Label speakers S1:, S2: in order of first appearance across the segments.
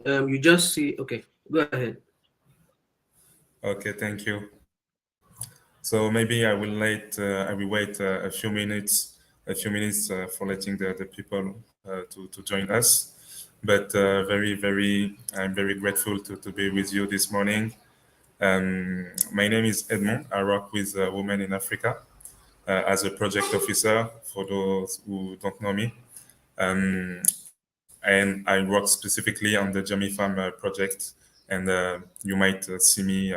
S1: You just see. Okay, go ahead.
S2: Okay, thank you. So maybe I will wait a few minutes for letting the people to join us. But I'm very grateful to be with you this morning. My name is Edmond. I work with Women in Africa as a project officer for those who don't know me. And I work specifically on the Jammy Farm project. And you might see me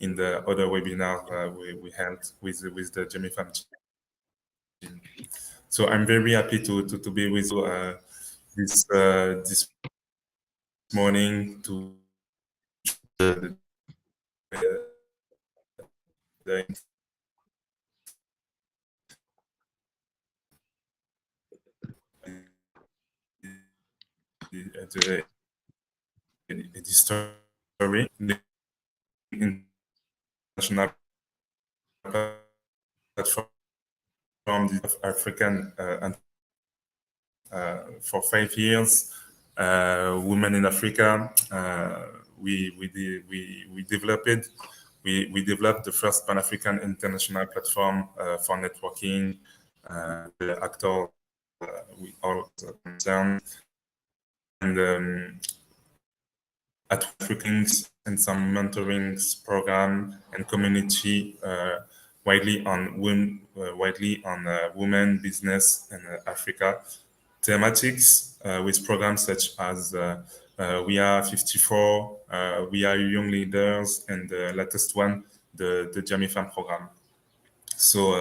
S2: in the other webinar we held with the Jammy Farm team. So I'm very happy to be with you this morning to the story, the international platform of African for 5 years. Women in Africa. We developed the first Pan African international platform for networking with the actors we all concerned, and at Africans and some mentorings program and community widely on women, business, and Africa thematics with programs such as We Are 54, We Are Young Leaders, and the latest one, the Jamie Farm program. So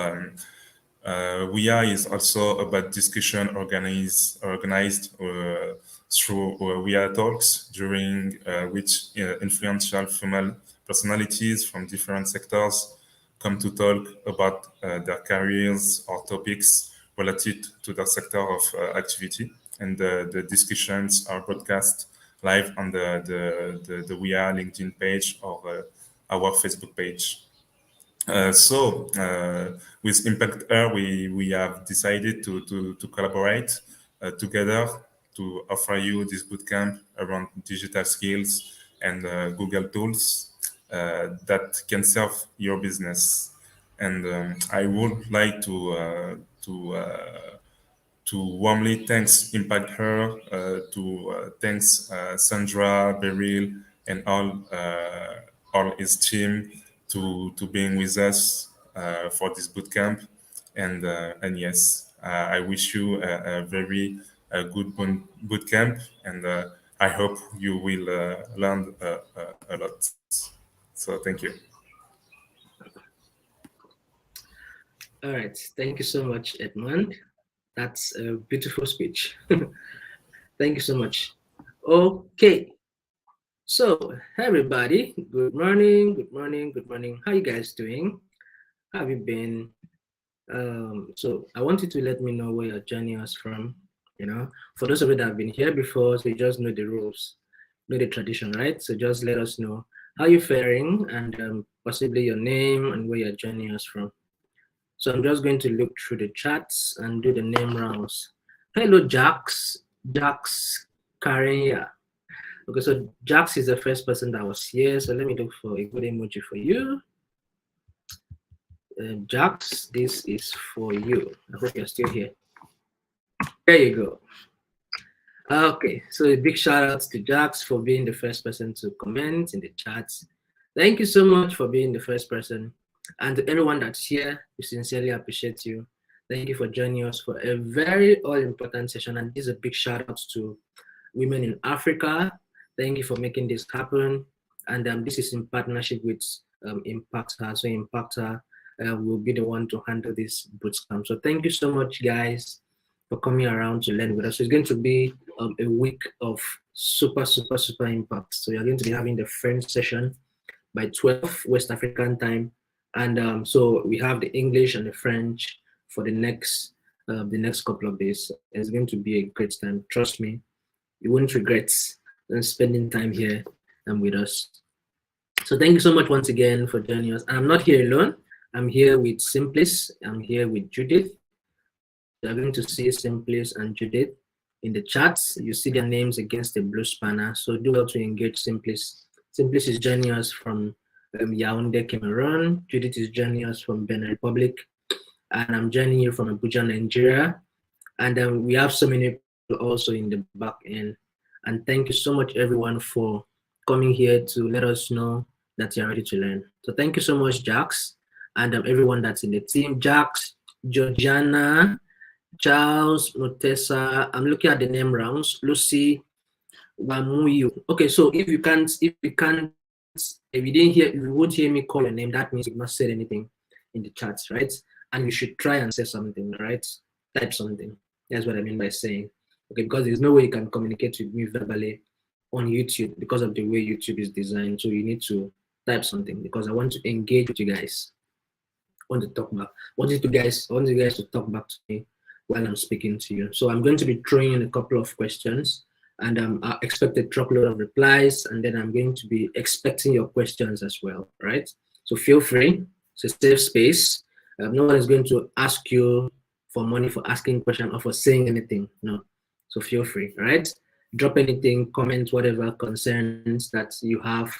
S2: We Are is also about discussion organized through We Are talks, during which influential female personalities from different sectors come to talk about their careers or topics related to their sector of activity. And the discussions are broadcast live on the We Are LinkedIn page or our Facebook page. With Impact Air, we have decided to collaborate together to offer you this bootcamp around digital skills and Google tools that can serve your business. And I would like to warmly thanks Impact Her, to thanks Sandra, Beryl, and all his team to being with us for this bootcamp. And yes, I wish you a very good bootcamp, and I hope you will learn a lot. So thank you.
S1: All right. Thank you so much, Edmund. That's a beautiful speech. Thank you so much. Okay. So, hey everybody, good morning, good morning, good morning. How you guys doing? How have you been? So I want you to let me know where you're joining us from. You know, for those of you that have been here before, so you just know the rules, know the tradition, right? So just let us know how you're faring and possibly your name and where you're joining us from. So I'm just going to look through the chats and do the name rounds. Hello, Jax. Jax Karenya. Okay, so Jax is the first person that was here. So let me look for a good emoji for you. Jax, this is for you. I hope you're still here. There you go. Okay, so a big shout out to Jax for being the first person to comment in the chats. Thank you so much for being the first person. And to everyone that's here, we sincerely appreciate you. Thank you for joining us for a very all-important session. And this is a big shout out to Women in Africa. Thank you for making this happen. And this is in partnership with Impacta. So Impacta will be the one to handle this bootcamp. So thank you so much, guys, for coming around to learn with us. So it's going to be a week of super impact. So you're going to be having the French session by 12 West African time. And so we have the English and the French for the next couple of days. It's going to be a great time. Trust me, you won't regret spending time here and with us. So thank you so much once again for joining us. I'm not here alone. I'm here with Simplis. I'm here with Judith. So you're going to see Simplis and Judith in the chats. You see their names against the blue spanner. So do well to engage Simplis. Simplis is joining us from Yaoundé, Cameroon. Judith is joining us from Benin Republic. And I'm joining you from Abuja, Nigeria. And we have so many people also in the back end. And thank you so much, everyone, for coming here to let us know that you're ready to learn. So thank you so much, Jax, and everyone that's in the team. Jax, Georgiana, Charles, Mutesa. I'm looking at the name rounds. Lucy, Wamuyu. Okay, so if you didn't hear, if you won't hear me call your name, that means you've not said anything in the chats, right? And you should try and say something, right? Type something. That's what I mean by saying. Okay, because there's no way you can communicate with me verbally on YouTube because of the way YouTube is designed. So you need to type something because I want to engage with you guys. I want to talk back. I want you guys to talk back to me while I'm speaking to you. So I'm going to be throwing in a couple of questions, and I expect a truckload of replies, and then I'm going to be expecting your questions as well, right? So feel free. It's a safe space. No one is going to ask you for money for asking questions or for saying anything. No. So feel free, right? Drop anything, comment, whatever concerns that you have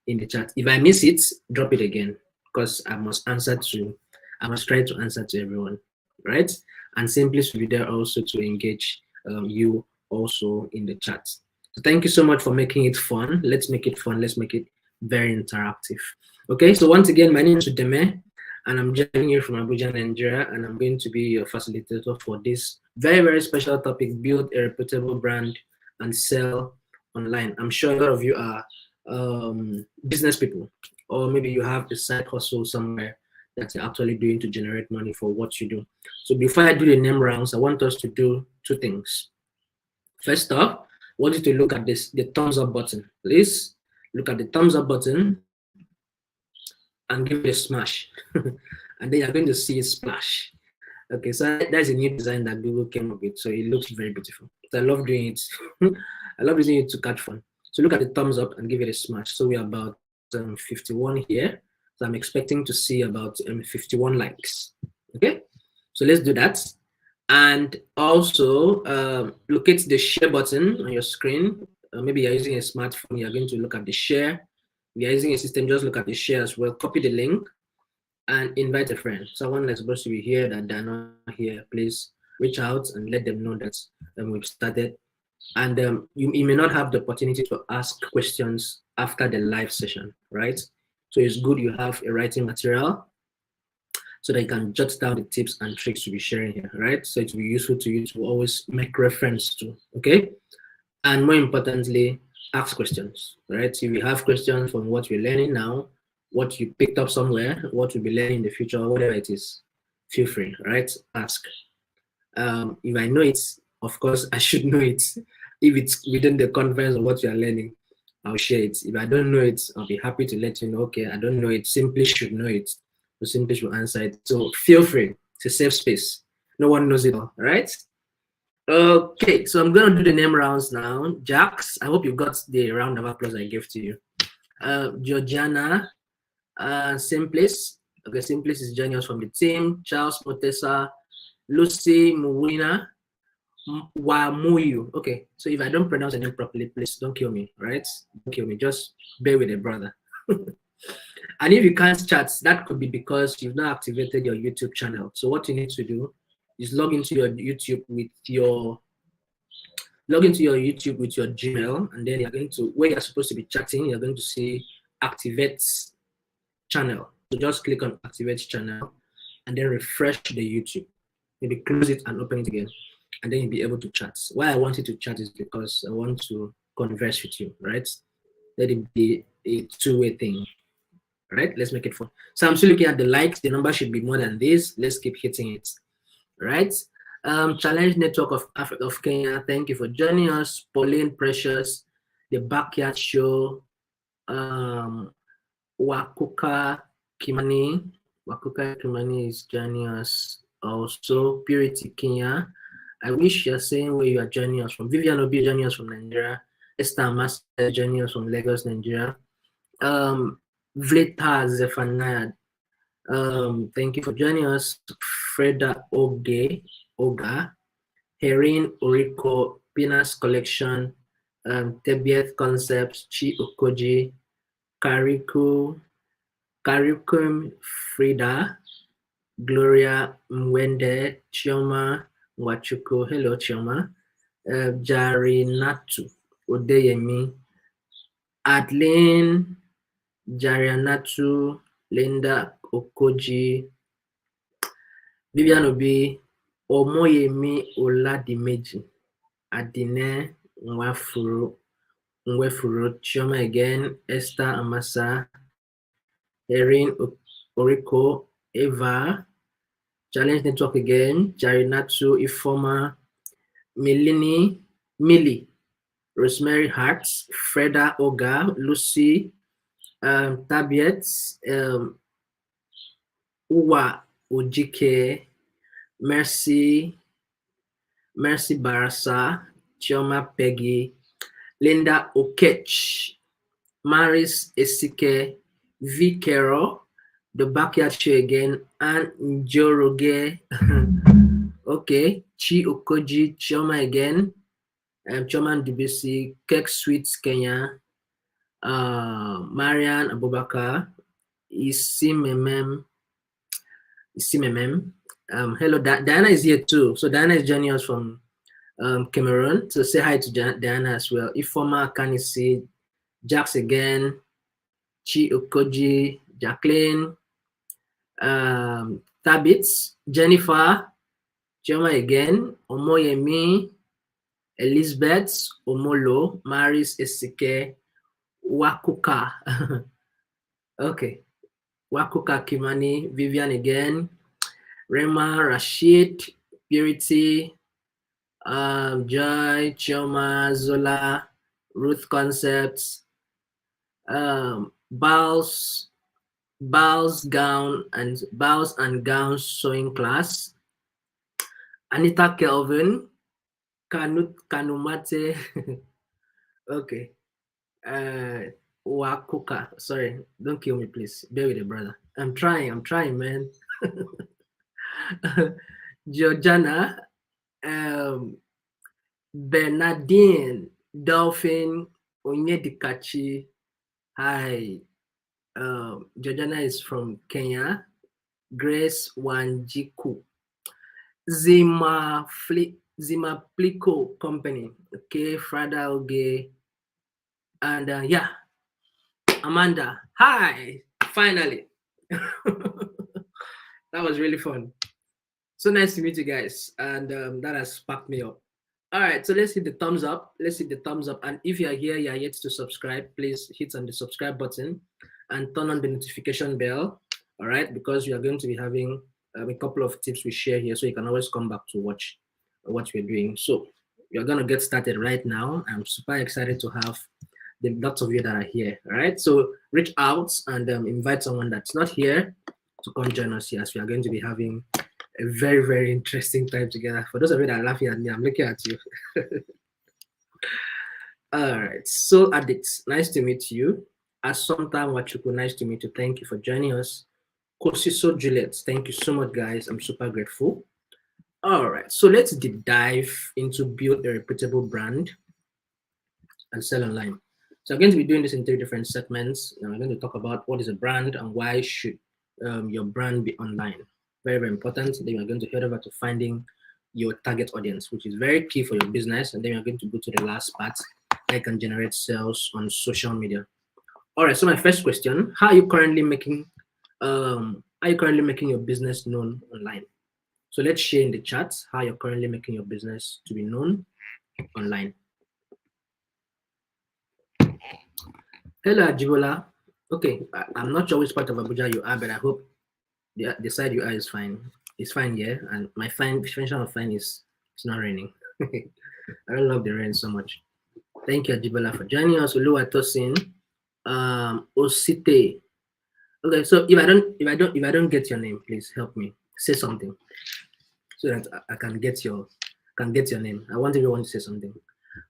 S1: in the chat. If I miss it, drop it again because I must try to answer to everyone, right? And Simplis will be there also to engage you also in the chat. So thank you so much for making it fun. Let's make it fun. Let's make it very interactive. Okay, so once again, my name is Udeme, and I'm joining you from Abuja, Nigeria, and I'm going to be your facilitator for this very, very special topic, build a reputable brand and sell online. I'm sure a lot of you are business people, or maybe you have a side hustle somewhere that you're actually doing to generate money for what you do. So before I do the name rounds, I want us to do two things. First off, I want you to look at the thumbs up button. Please look at the thumbs up button and give it a smash. And then you're going to see a splash. Okay, so that's a new design that Google came up with. So it looks very beautiful. So I love doing it. I love using it to catch fun. So look at the thumbs up and give it a smash. So we're about 51 here. So I'm expecting to see about 51 likes. Okay, so let's do that. And also locate the share button on your screen. Maybe you're using a smartphone, you're going to look at the share. If you're using a system, just look at the share as well. Copy the link and invite a friend. Someone that's supposed to be here that they're not here, please reach out and let them know that we've started. And you may not have the opportunity to ask questions after the live session, right? So it's good you have a writing material so that you can jot down the tips and tricks to be sharing here, right? So it will be useful to you to always make reference to, okay? And more importantly, ask questions, right? If you have questions from what you're learning now, what you picked up somewhere, what you'll be learning in the future, whatever it is, feel free, right? Ask. If I know it, of course, I should know it. If it's within the confines of what you are learning, I'll share it. If I don't know it, I'll be happy to let you know, okay, I don't know it, simply should know it. So simply should answer it. So feel free. It's a safe space. No one knows it all, right? Okay, so I'm going to do the name rounds now. Jax, I hope you got the round of applause I gave to you. Georgiana, Simplis. Okay, Simplis is joining us from the team. Charles Mutesa, Lucy Muwina, Wamuyu. Okay, so if I don't pronounce the name properly, please don't kill me, right? Don't kill me, just bear with a brother. And if you can't chat, that could be because you've not activated your YouTube channel. So what you need to do is log into your YouTube with your Gmail, and then you're going to, where you're supposed to be chatting, you're going to see activate channel. So just click on activate channel and then refresh the YouTube. Maybe close it and open it again, and then you'll be able to chat. Why I want you to chat is because I want to converse with you, right? Let it be a two-way thing, right? Let's make it fun. So I'm still looking at the likes. The number should be more than this. Let's keep hitting it, right? Challenge Network of Kenya, thank you for joining us. Pauline Precious, The Backyard Show, Wakuka Kimani is joining us also. Purity Kenya, I wish you're saying where you are joining us from. Vivian Obi joining us from Nigeria. Esther Master joining us from Lagos, Nigeria. Vleta Zephaniah, thank you for joining us. Freda Oga, Herin Oriko Pinas Collection, Tebieth Concepts, Chi Okoji, Kariku, Karikum Frida, Gloria Mwende, Chioma Wachuko, hello Chioma, Jarinatu Odeyemi, Adeline Jarianatu, Linda Okoji, Vivian Obi, Omoyemi Oladimeji, Adine Nwafuru, Chioma again, Esther Amasa, Erin Oriko, Eva, Challenge Network again, Jarinatu Ifoma, Millie, Rosemary Harts, Freda Oga, Lucy, Tabiet, Uwa Ojike, Mercy Barasa, Chioma Peggy, Linda Okech, Maris Esike, V. Carroll, The Backyard Show again, and Njoroge. Okay, Chi Okoji, Chioma again, Chioma DBC, Cake Sweets Kenya, Marian Abubakar, Isimemem. Hello, Diana is here too. So Diana is joining us from Cameroon. So say hi to Diana as well. Ifoma Kanisi, Jax again, Chi Okoji, Jacqueline, Tabitz, Jennifer, Chioma again, Omoyemi, Elizabeth, Omolo, Maris Esike, Wakuka. Okay. Wakuka Kimani, Vivian again, Rema, Rashid, Purity, Joy, Chioma, Zola, Ruth Concepts, Bows and Gowns Sewing Class, Anita Kelvin, Kanumate, okay, Wakuka, sorry, don't kill me please, bear with it brother, I'm trying man. Georgiana, Bernardine, Dolphin, Onyedikachi, hi, Georgiana is from Kenya, Grace Wanjiku, Zima Pliko Company, okay, Frada Oge, and yeah, Amanda, hi, finally. That was really fun. So nice to meet you guys, and that has sparked me up. All right, so let's hit the thumbs up. And if you are here, you are yet to subscribe, please hit on the subscribe button and turn on the notification bell. All right, because we are going to be having a couple of tips we share here, so you can always come back to watch what we're doing. So we're gonna get started right now. I'm super excited to have the lots of you that are here. All right, so reach out and invite someone that's not here to come join us here, as we are going to be having a very, very interesting time together. For those of you that are laughing at me, I'm looking at you. All right, so Addicts, nice to meet you. Asomta Wachuku, nice to meet you. Thank you for joining us. Kosiso Juliet, thank you so much, guys. I'm super grateful. All right, so let's deep dive into build a reputable brand and sell online. So I'm going to be doing this in 3 different segments. And I'm going to talk about what is a brand and why should your brand be online. Very, very important. Then we're going to head over to finding your target audience, which is very key for your business. And then we're going to go to the last part, how you can generate sales on social media. All right. So my first question: how are you currently making your business known online? So let's share in the chat how you're currently making your business to be known online. Hello, Ajibola. Okay, I'm not sure which part of Abuja you are, but I hope the side you are is fine. It's fine here, and my definition of fine is it's not raining. I don't love the rain so much. Thank you, Ajibola, for joining us. Oluwatosin, Osite. Okay, so if I don't get your name, please help me. Say something so that I can get your name. I want everyone to say something.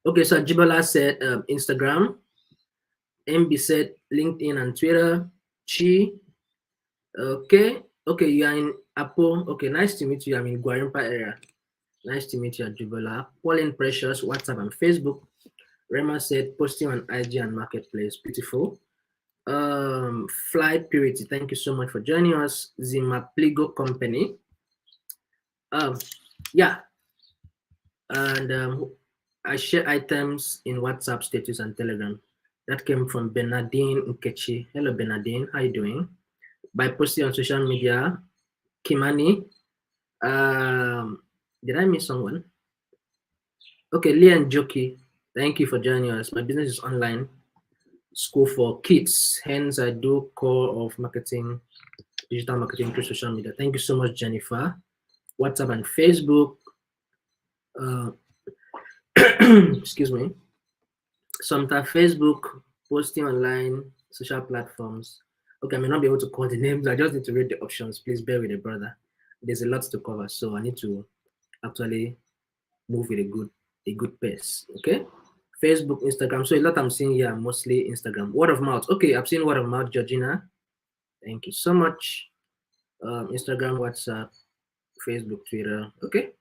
S1: Okay, so Ajibola said Instagram. MB said LinkedIn and Twitter. Chi. Okay, you are in Apo. Okay, nice to meet you. I'm in Guarimpa area. Nice to meet you, Ajibola. Pauline Precious, WhatsApp and Facebook. Rema said posting on IG and Marketplace. Beautiful. Fly Purity, thank you so much for joining us. Zima Pligo Company. Yeah, and I share items in WhatsApp status and Telegram. That came from Bernardine Nkechi. Hello, Bernardine. How you doing? By posting on social media. Kimani. Did I miss someone? Okay, Leon Joki. Thank you for joining us. My business is online school for kids. Hence, I do core of marketing, digital marketing through social media. Thank you so much, Jennifer. WhatsApp and Facebook. Excuse me. Sometimes Facebook, posting online, social platforms. Okay, I may not be able to call the names. I just need to read the options. Please bear with a brother. There's a lot to cover, so I need to actually move with a good pace. Okay. Facebook, Instagram. So a lot I'm seeing here are mostly Instagram. Word of mouth. Okay, I've seen word of mouth, Georgina. Thank you so much. Instagram, WhatsApp, Facebook, Twitter. Okay,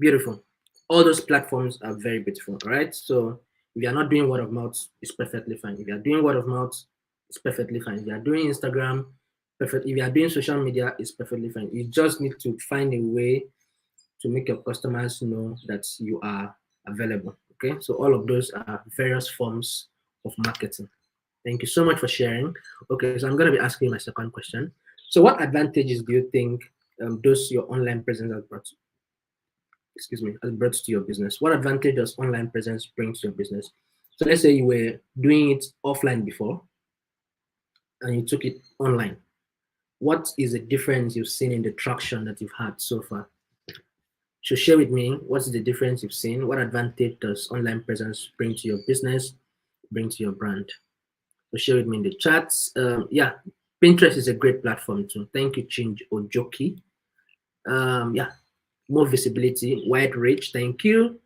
S1: beautiful. All those platforms are very beautiful. All right. So if you are not doing word of mouth, it's perfectly fine. If you are doing word of mouth, it's perfectly fine. If you are doing Instagram, perfect. If you are doing social media, it's perfectly fine. You just need to find a way to make your customers know that you are available. Okay, so all of those are various forms of marketing. Thank you so much for sharing. Okay, so I'm going to be asking my second question. So what advantages do you think those your online presence has brought, has brought to your business? What advantage does online presence bring to your business? So let's say you were doing it offline before and you took it online. What is the difference you've seen in the traction that you've had so far? So share with me, what's the difference you've seen? What advantage does online presence bring to your business, bring to your brand? So share with me in the chats. Yeah, Pinterest is a great platform too. Thank you, Chinj Ojoki. Yeah, more visibility, wide reach. Thank you.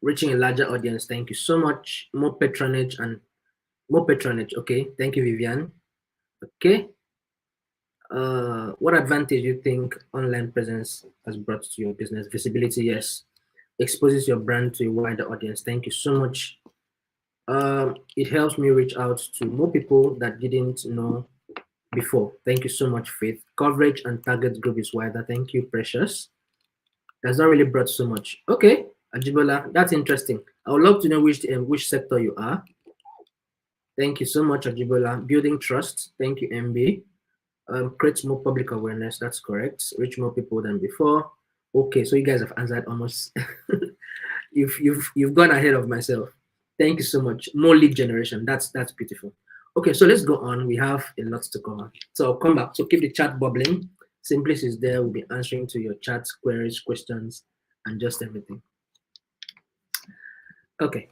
S1: Reaching a larger audience. Thank you so much. More patronage and more patronage. Okay, thank you, Vivian. Okay. What advantage do you think online presence has brought to your business? Visibility, yes. Exposes your brand to a wider audience. Thank you so much. It helps me reach out to more people that didn't know before. Thank you so much, Faith. Coverage and target group is wider. Thank you, Precious. That's not really brought so much. Okay, Ajibola, that's interesting. I would love to know which sector you are. Thank you so much, Ajibola. Building trust. Thank you, MB. Create more public awareness. That's correct. Reach more people than before. Okay, so you guys have answered almost. you've gone ahead of myself. Thank you so much. More lead generation. That's beautiful. Okay, so let's go on. We have a lot to cover. So I'll come back. So keep the chat bubbling. Simplicity is there. We'll be answering to your chat queries, questions, and just everything. Okay.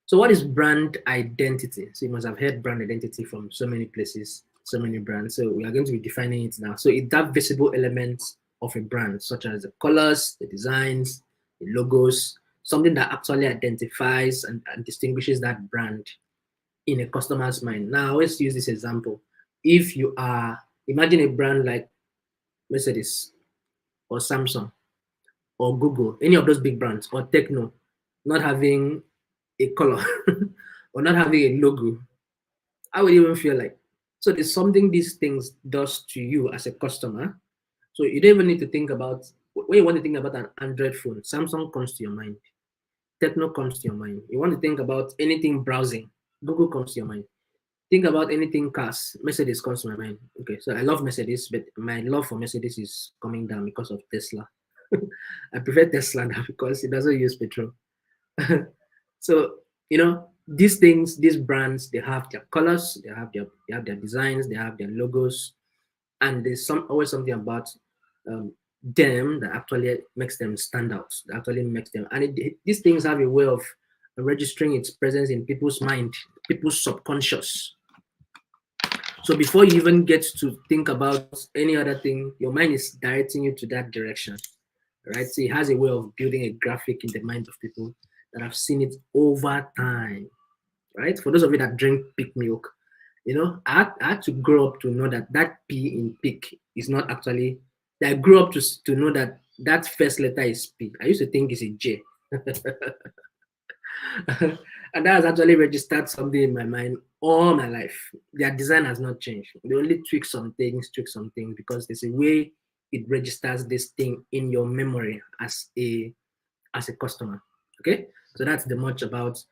S1: So what is brand identity? So you must have heard brand identity from so many places, so many brands. So we are going to be defining it now. So it's that visible elements of a brand, such as the colors, the designs, the logos, something that actually identifies and distinguishes that brand in a customer's mind. Now, I always use this example. If you are, imagine a brand like Mercedes or Samsung or Google, any of those big brands, or Techno, not having a color or not having a logo, I would even feel like. So there's something these things does to you as a customer. So you don't even need to think about, when you want to think about an Android phone, Samsung comes to your mind. Techno comes to your mind. You want to think about anything browsing, Google comes to your mind. Think about anything cars, Mercedes comes to my mind. Okay, so I love Mercedes, but my love for Mercedes is coming down because of Tesla. I prefer Tesla now because it doesn't use petrol. So, these things, these brands, they have their colors, they have their designs, they have their logos, and there's always something about them that actually makes them stand out, that actually makes them, and these things have a way of registering its presence in people's mind, people's subconscious. So before you even get to think about any other thing, your mind is directing you to that direction, right? So it has a way of building a graphic in the mind of people that have seen it over time, right? For those of you that drink peak milk, I had to grow up to know that P in peak is not actually, I grew up to know that that first letter is P. I used to think it's a J. And that has actually registered something in my mind all my life. Their design has not changed. They only tweak some things, because there's a way it registers this thing in your memory as a customer. Okay, so that's the much about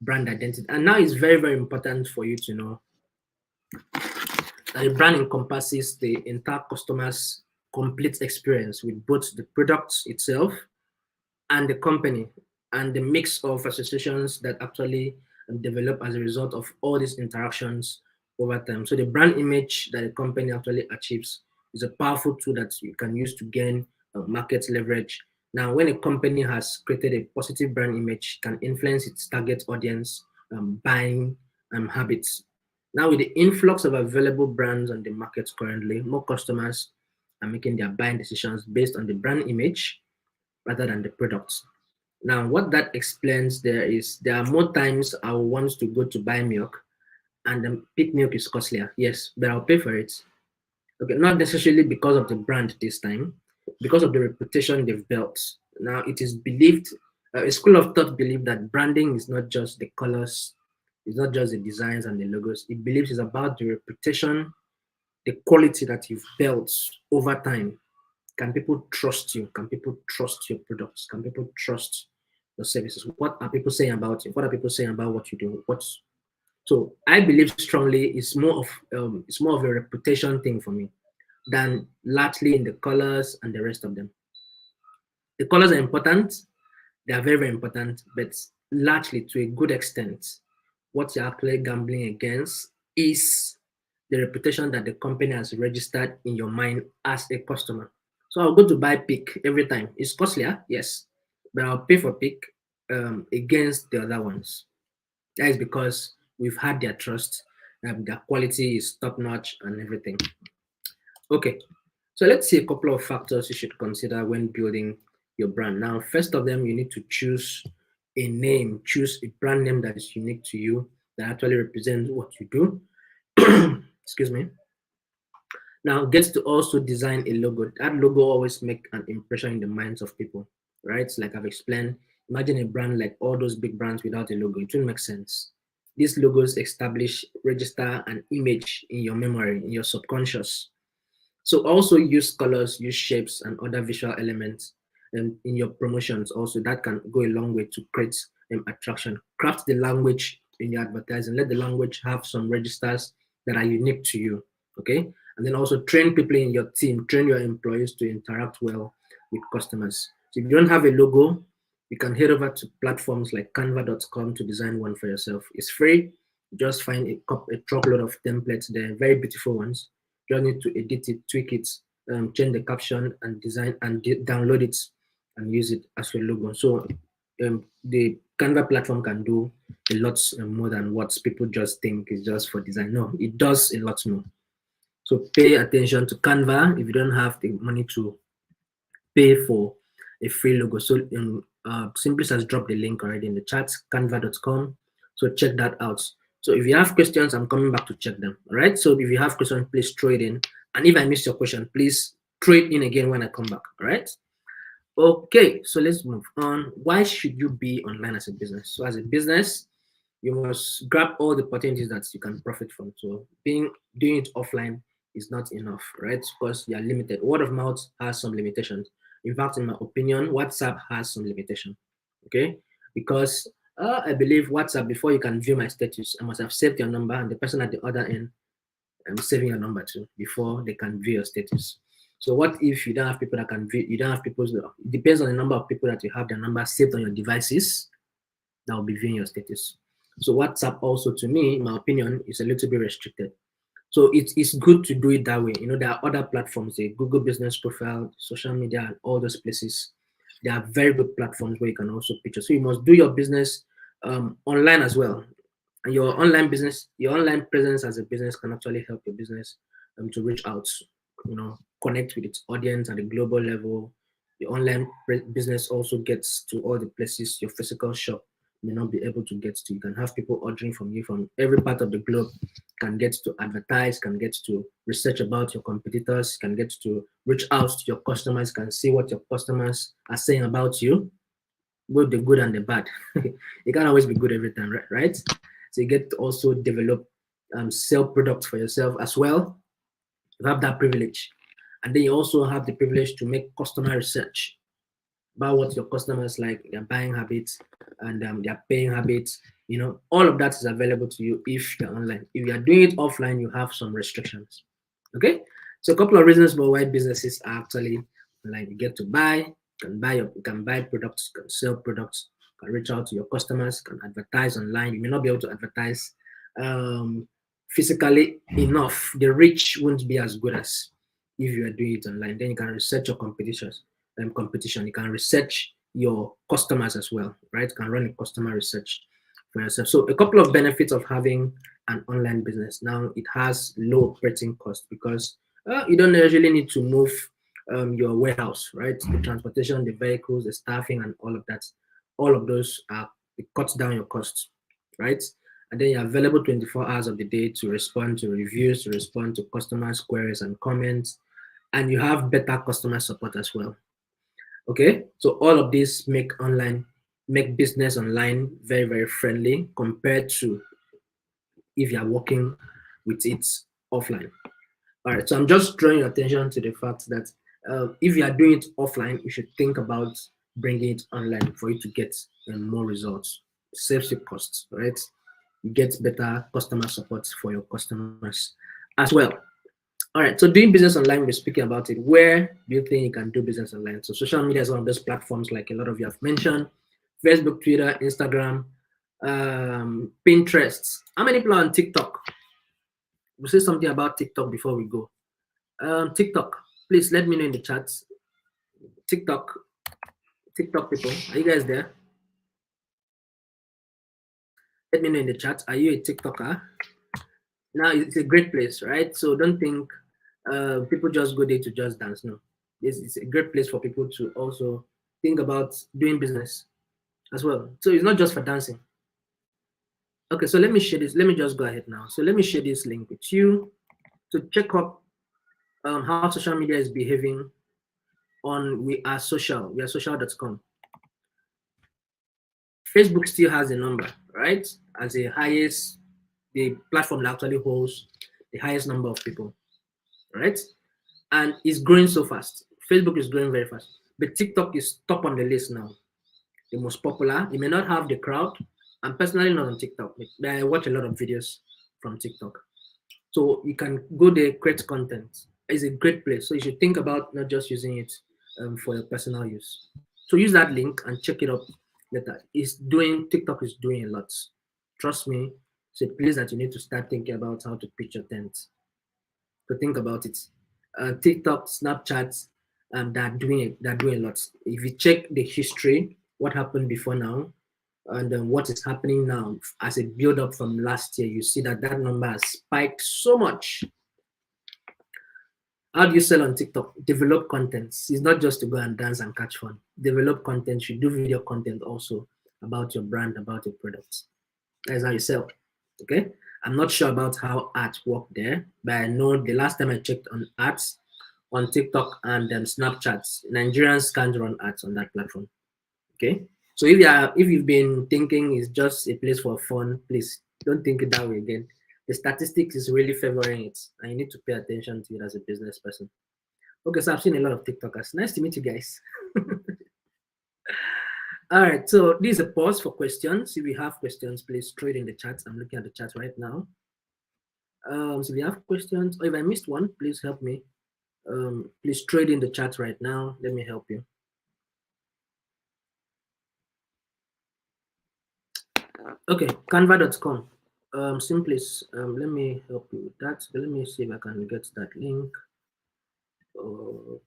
S1: brand identity. And now it's very, very important for you to know that a brand encompasses the entire customer's complete experience with both the product itself and the company, and the mix of associations that actually develop as a result of all these interactions over time. So the brand image that a company actually achieves is a powerful tool that you can use to gain market leverage. Now, when a company has created a positive brand image, can influence its target audience, buying habits. Now, with the influx of available brands on the market currently, more customers are making their buying decisions based on the brand image rather than the products. Now, what that explains there is there are more times I will want to go to buy milk, and the pig milk is costlier. Yes, but I'll pay for it. Okay, not necessarily because of the brand this time, because of the reputation they've built. Now, it is believed, a school of thought believe that branding is not just the colors, it's not just the designs and the logos. It believes it's about the reputation, the quality that you've built over time. Can people trust you? Can people trust your products? Can people trust your services? What are people saying about you? What are people saying about what you do? So I believe strongly it's more of a reputation thing for me than largely in the colors and the rest of them. The colors are important, they are very, very important, but largely to a good extent, what you're actually gambling against is the reputation that the company has registered in your mind as a customer. So I'll go to buy pick every time. It's costlier, yes, but I'll pay for pick against the other ones. That is because we've had their trust, their quality is top notch and everything. Okay, so let's see a couple of factors you should consider when building your brand. Now, first of them, you need to choose a name, choose a brand name that is unique to you, that actually represents what you do. Excuse me. Now, get to also design a logo. That logo always make an impression in the minds of people, right? Like I've explained, imagine a brand like all those big brands without a logo. It wouldn't make sense. These logos establish, register an image in your memory, in your subconscious. So also use colors, use shapes and other visual elements in your promotions. Also, that can go a long way to create attraction. Craft the language in your advertising. Let the language have some registers that are unique to you. Okay, and then also train people in your team, train your employees to interact well with customers. So if you don't have a logo, you can head over to platforms like canva.com to design one for yourself. It's free. Just find a truckload of templates there, very beautiful ones. You just need to edit it, tweak it, change the caption and design and download it and use it as your logo. So the Canva platform can do a lot more than what people just think is just for design. No, it does a lot more. So pay attention to Canva if you don't have the money to pay for a free logo. So Simplice has dropped the link already in the chat, canva.com. So check that out. So if you have questions, I'm coming back to check them. All right. So if you have questions, please throw it in. And if I miss your question, please throw it in again when I come back. All right. Okay. So let's move on. Why should you be online as a business? So as a business, you must grab all the opportunities that you can profit from. So doing it offline is not enough, right? Because you are limited. Word of mouth has some limitations. In fact, in my opinion, WhatsApp has some limitation. Okay, because I believe WhatsApp, before you can view my status, I must have saved your number, and the person at the other end saving your number too before they can view your status. So what if you don't have people that can view? You don't have people. It depends on the number of people that you have their number saved on your devices that will be viewing your status. So WhatsApp also, to me, in my opinion, is a little bit restricted. So it's good to do it that way. You know, there are other platforms, the Google Business Profile, social media, and all those places. They are very good platforms where you can also picture. So you must do your business online as well. And your online business, your online presence as a business can actually help your business to reach out, you know, connect with its audience at a global level. The online business also gets to all the places your physical shop may not be able to get to. You can have people ordering from you from every part of the globe, can get to advertise, can get to research about your competitors, can get to reach out to your customers, can see what your customers are saying about you, both the good and the bad. It can't always be good every time, right? So you get to also develop, sell products for yourself as well. You have that privilege. And then you also have the privilege to make customer research about what your customers like, their buying habits, and their paying habits. All of that is available to you if you're online. If you are doing it offline, you have some restrictions. Okay, so a couple of reasons why businesses are actually online. You get to buy, you can buy products, you can sell products, you can reach out to your customers, you can advertise online. You may not be able to advertise physically enough. The reach won't be as good as if you are doing it online. Then you can research your competition. You can research your customers as well, right? You can run a customer research for yourself. So a couple of benefits of having an online business. Now it has low operating cost because you don't usually need to move your warehouse, right? The transportation, the vehicles, the staffing, and all of that. All of those it cuts down your costs, right? And then you're available 24 hours of the day to respond to reviews, to respond to customers' queries and comments, and you have better customer support as well. Okay, so all of these make business online very, very friendly compared to if you're working with it offline. All right, so I'm just drawing your attention to the fact that if you are doing it offline, you should think about bringing it online for you to get more results. It saves you costs, right? You get better customer support for your customers as well. All right, so doing business online, we're speaking about it. Where do you think you can do business online? So social media is one of those platforms, like a lot of you have mentioned: Facebook, Twitter, Instagram, Pinterest. How many people are on TikTok? We'll say something about TikTok before we go. TikTok, please let me know in the chat. TikTok people, are you guys there? Let me know in the chat. Are you a TikToker? Now it's a great place, right? So don't think people just go there to just dance. No, it's a great place for people to also think about doing business as well. So it's not just for dancing. Okay, so let me share this. Let me just go ahead now. So let me share this link with you to check up how social media is behaving on We Are social.com. Facebook still has a number, right? As the platform that actually holds the highest number of people, right? And it's growing so fast. Facebook is growing very fast, but TikTok is top on the list now, the most popular. It may not have the crowd. I'm personally not on TikTok, but I watch a lot of videos from TikTok. So you can go there, create content. It's a great place. So you should think about not just using it for your personal use. So use that link and check it out later. TikTok is doing a lot. Trust me, it's a place that you need to start thinking about how to pitch your tent. So think about it. TikTok, Snapchat, they're doing a lot. If you check the history, what happened before now, and then what is happening now as a build up from last year, you see that number has spiked so much. How do you sell on TikTok? Develop content. It's not just to go and dance and catch fun. Develop content. You do video content also about your brand, about your products. That's how you sell. Okay. I'm not sure about how ads work there, but I know the last time I checked on ads on TikTok and Snapchat, Nigerians can't run ads on that platform. Okay. So if you've been thinking it's just a place for fun, please don't think it that way again. The statistics is really favoring it, and you need to pay attention to it as a business person. Okay, so I've seen a lot of TikTokers. Nice to meet you guys. All right, so this is a pause for questions. If you have questions, please throw it in the chat. I'm looking at the chat right now. So if you have questions, or if I missed one, please help me. Please throw it in the chat right now. Let me help you. Okay, canva.com. Simply, let me help you with that. Let me see if I can get that link.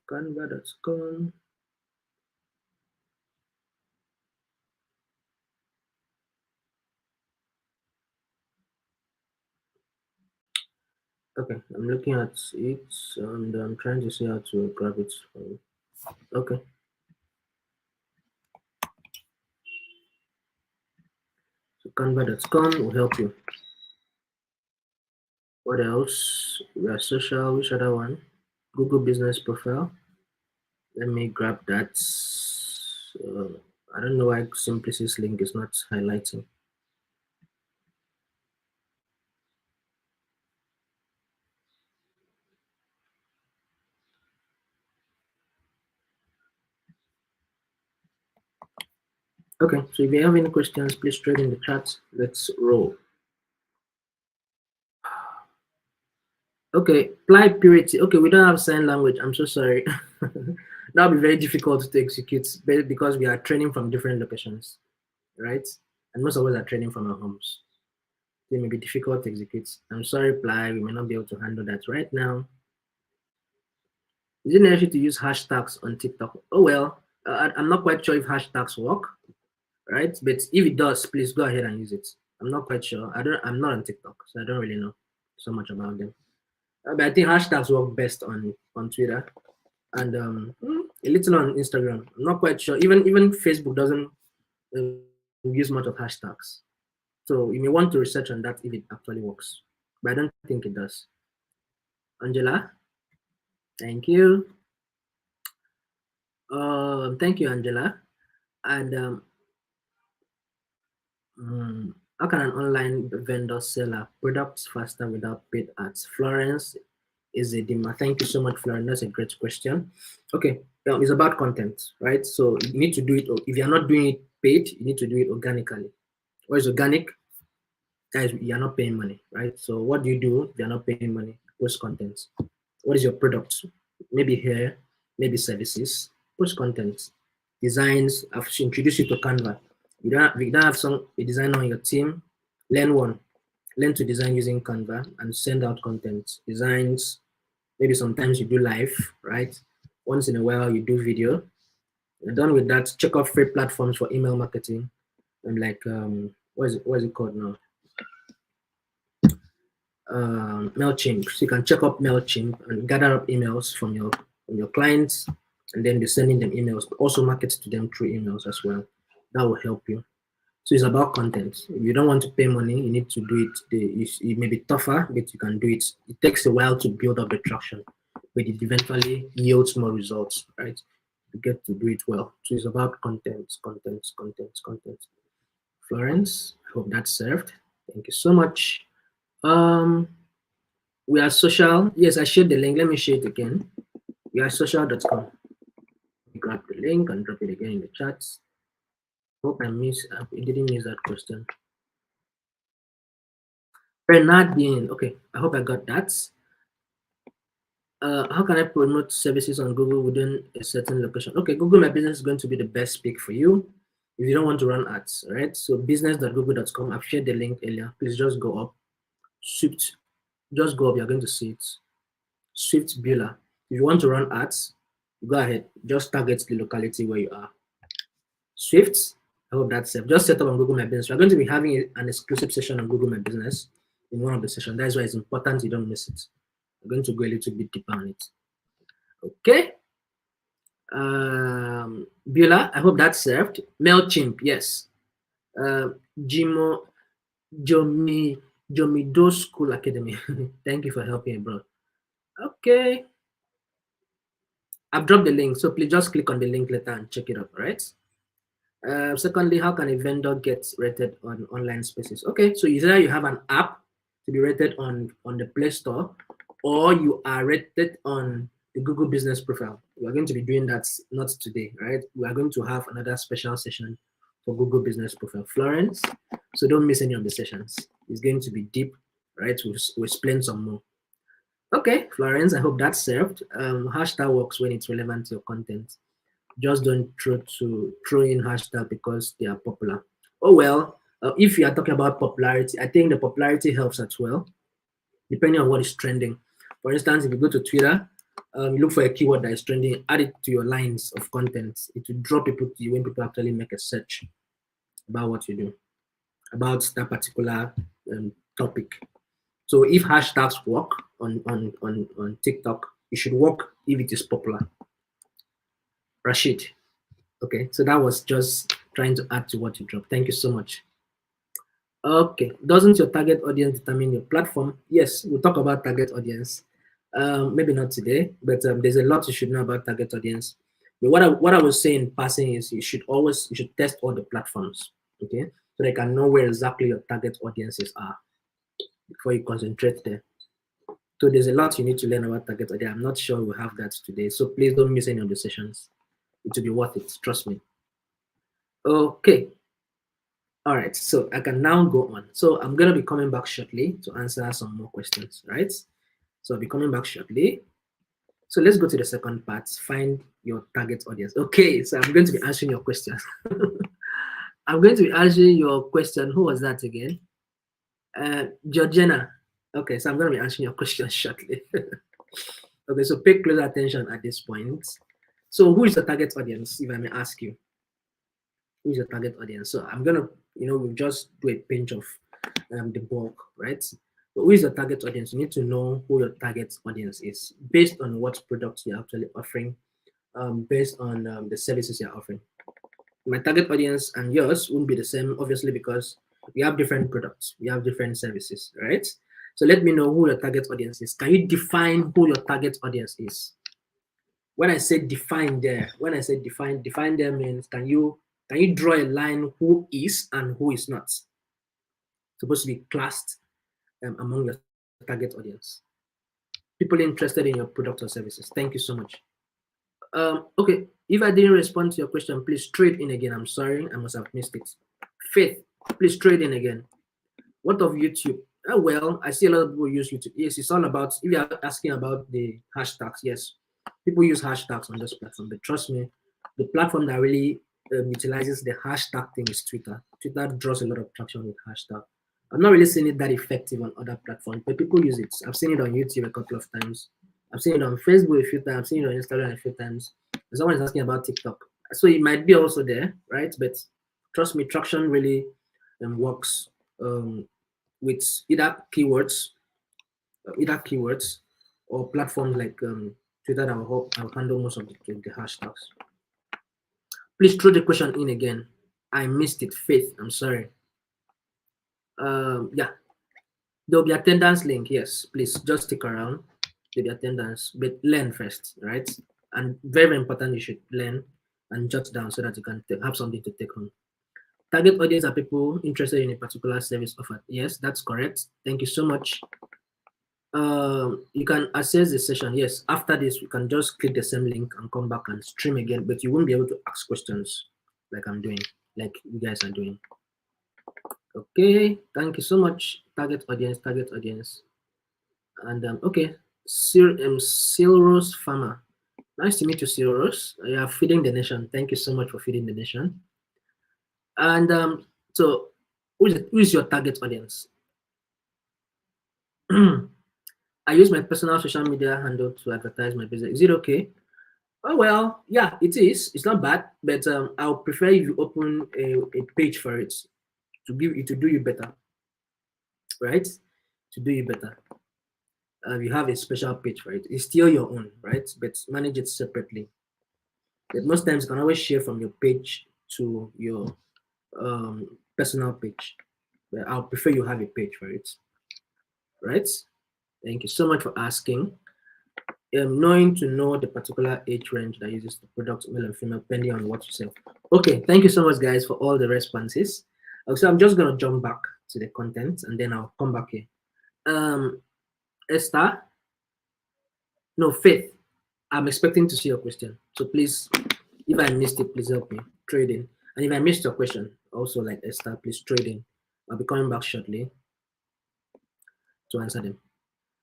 S1: Canva.com. Okay, I'm looking at it and I'm trying to see how to grab it. Okay. Canva.com will help you. What else? We are social. Which other one? Google Business Profile. Let me grab that. I don't know why Simplicity link is not highlighting. Okay, so if you have any questions, please throw it in the chat. Let's roll. Okay, apply purity. Okay, we don't have sign language. I'm so sorry. That'll be very difficult to execute because we are training from different locations, right? And most of us are training from our homes. It may be difficult to execute. I'm sorry, apply. We may not be able to handle that right now. Is it necessary to use hashtags on TikTok? Oh well, I'm not quite sure if hashtags work, right? But if it does, please go ahead and use it. I'm not quite sure. I'm not on TikTok, so I don't really know so much about them. But I think hashtags work best on Twitter and a little on Instagram. I'm not quite sure. Even Facebook doesn't use much of hashtags. So you may want to research on that if it actually works. But I don't think it does. Angela, thank you. Thank you, Angela. And how can an online vendor sell our products faster without paid ads? Florence is a dimmer. Thank you so much, Florence. That's a great question. Okay, it's about content, right? So you need to do it. If you're not doing it paid, you need to do it organically. What is organic? Guys, you're not paying money, right? So what do? You're not paying money. Post content. What is your product? Maybe hair, maybe services. Post content. Designs. I've introduced you to Canva. You don't have a designer on your team. Learn one. Learn to design using Canva and send out content. Designs. Maybe sometimes you do live, right? Once in a while you do video. You're done with that. Check out free platforms for email marketing. And like what is it called now? MailChimp. So you can check up MailChimp and gather up emails from your clients, and then be sending them emails. Also market to them through emails as well. That will help you. So it's about content. If you don't want to pay money, you need to do it. It may be tougher, but you can do it. It takes a while to build up the traction, but it eventually yields more results, right? You get to do it well. So it's about content. Florence, I hope that served. Thank you so much. We are social. Yes, I shared the link. Let me share it again. We are social.com. Grab the link and drop it again in the chat. Hope I didn't miss that question. Bernardine. Okay, I hope I got that. How can I promote services on Google within a certain location? Okay, Google My Business is going to be the best pick for you if you don't want to run ads, right? So business.google.com. I've shared the link earlier. Please just go up. Swift. Just go up. You're going to see it. Swift Bueller. If you want to run ads, go ahead. Just target the locality where you are. Swift. I hope that's safe. Just set up on Google My Business. We're going to be having an exclusive session on Google My Business in one of the sessions. That's why it's important you don't miss it. I'm going to go a little bit deeper on it. Okay. Beulah, I hope that's served. MailChimp, yes. Jomido School Academy. Thank you for helping, bro. Okay. I've dropped the link, so please just click on the link later and check it out, all right? Secondly, how can a vendor get rated on online spaces? Okay, so either you have an app to be rated on the Play Store, or you are rated on the Google Business Profile. We are going to be doing that not today, right? We are going to have another special session for Google Business Profile. Florence, so don't miss any of the sessions. It's going to be deep, right? We'll explain some more. Okay, Florence, I hope that served. Hashtag works when it's relevant to your content. Just don't throw in hashtag because they are popular. Oh well, if you are talking about popularity, I think the popularity helps as well, depending on what is trending. For instance, if you go to Twitter, you look for a keyword that is trending, add it to your lines of content. It will draw people to you when people actually make a search about what you do, about that particular topic. So if hashtags work on TikTok, it should work if it is popular. Rashid. Okay, so that was just trying to add to what you dropped. Thank you so much. Okay, doesn't your target audience determine your platform? Yes, we'll talk about target audience. Maybe not today, but there's a lot you should know about target audience. But what I was saying passing is you should test all the platforms, okay, so they can know where exactly your target audiences are before you concentrate there. So there's a lot you need to learn about target audience. I'm not sure we'll have that today, so please don't miss any of the sessions. It will be worth it, trust me. Okay. All right, so I can now go on. So I'm going to be coming back shortly to answer some more questions, right? So I'll be coming back shortly. So let's go to the second part, find your target audience. Okay, so I'm going to be answering your questions. I'm going to be answering your question. Who was that again? Georgiana. Okay, so I'm going to be answering your question shortly. Okay, so pay close attention at this point. So who is the target audience, if I may ask you? Who is your target audience? So I'm gonna, we'll just do a pinch of the bulk, right? But who is the target audience? You need to know who your target audience is based on what products you're actually offering, based on the services you're offering. My target audience and yours won't be the same, obviously, because we have different products, we have different services, right? So let me know who your target audience is. Can you define who your target audience is? When I say define there, define there means can you draw a line who is and who is not supposed to be classed among your target audience? People interested in your product or services. Thank you so much. Okay, if I didn't respond to your question, please trade in again. I'm sorry, I must have missed it. Faith, please trade in again. What of YouTube? Well, I see a lot of people use YouTube. Yes, it's all about, if you're asking about the hashtags, yes, people use hashtags on this platform, but trust me, the platform that really utilizes the hashtag thing is Twitter. Twitter draws a lot of traction with hashtag. I'm not really seeing it that effective on other platforms, but people use it. I've seen it on YouTube a couple of times. I've seen it on Facebook a few times. I've seen it on Instagram a few times. Someone is asking about TikTok. So it might be also there, right? But trust me, traction really works with either keywords or platforms like Twitter that will handle most of the hashtags. Please throw the question in again. I missed it, Faith. I'm sorry. Yeah, there'll be attendance link. Yes, please just stick around to the attendance, but learn first, right? And very, very important, you should learn and jot down so that you can have something to take home. Target audience are people interested in a particular service offered. Yes, that's correct. Thank you so much. You can access the session. Yes, after this, you can just click the same link and come back and stream again, but you won't be able to ask questions like I'm doing, like you guys are doing. Okay, thank you so much. Target audience. And okay, Silros Farmer. Nice to meet you, Silros. You are feeding the nation. Thank you so much for feeding the nation. And so who is your target audience? I use my personal social media handle to advertise my business. Is it okay? Oh, well, yeah, it is. It's not bad, but I'll prefer if you open a page for it to do you better, right? To do you better. You have a special page for it. It's still your own, right? But manage it separately. But most times you can always share from your page to your personal page. But I'll prefer you have a page for it, right? Thank you so much for asking. Knowing to know the particular age range that uses the product, male and female, depending on what you sell. Okay, thank you so much, guys, for all the responses. So I'm just gonna jump back to the content and then I'll come back here. Esther, no, Faith, I'm expecting to see your question. So please, if I missed it, please help me trade in. And if I missed your question, also like Esther, please trade in. I'll be coming back shortly to answer them.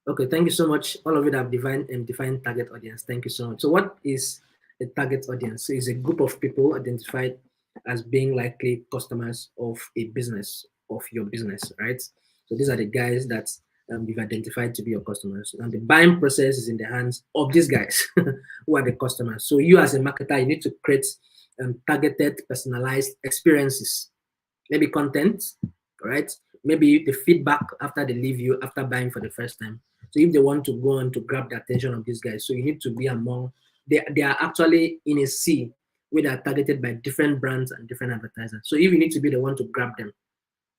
S1: Okay, thank you so much. All of you that have defined target audience. Thank you so much. So what is a target audience? So it's a group of people identified as being likely customers of a business, of your business, right? So these are the guys that you've identified to be your customers. And the buying process is in the hands of these guys who are the customers. So you as a marketer, you need to create targeted, personalized experiences, maybe content, right? Maybe the feedback after they leave you after buying for the first time. So if they want to go on to grab the attention of these guys, so you need to be among, they are actually in a sea where they are targeted by different brands and different advertisers. So if you need to be the one to grab them,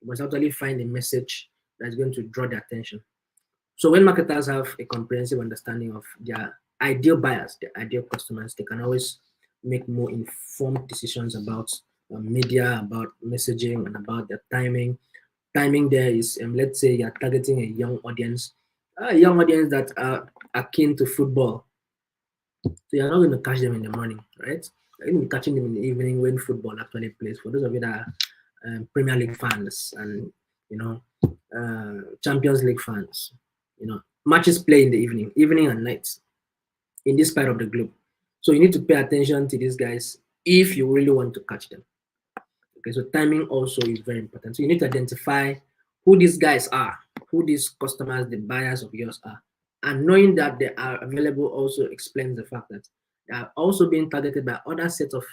S1: You must actually find a message that's going to draw their attention. So when marketers have a comprehensive understanding of their ideal buyers, their ideal customers, they can always make more informed decisions about media, about messaging, and about their timing. Timing there is, let's say you're targeting a young audience that are keen to football. So you're not going to catch them in the morning, right? You're going to be catching them in the evening when football actually plays. For those of you that are Premier League fans and Champions League fans, matches play in the evening and nights in this part of the globe. So you need to pay attention to these guys if you really want to catch them. Okay, so timing also is very important. So you need to identify who these guys are, who these customers, the buyers of yours are. And knowing that they are available also explains the fact that they are also being targeted by other sets of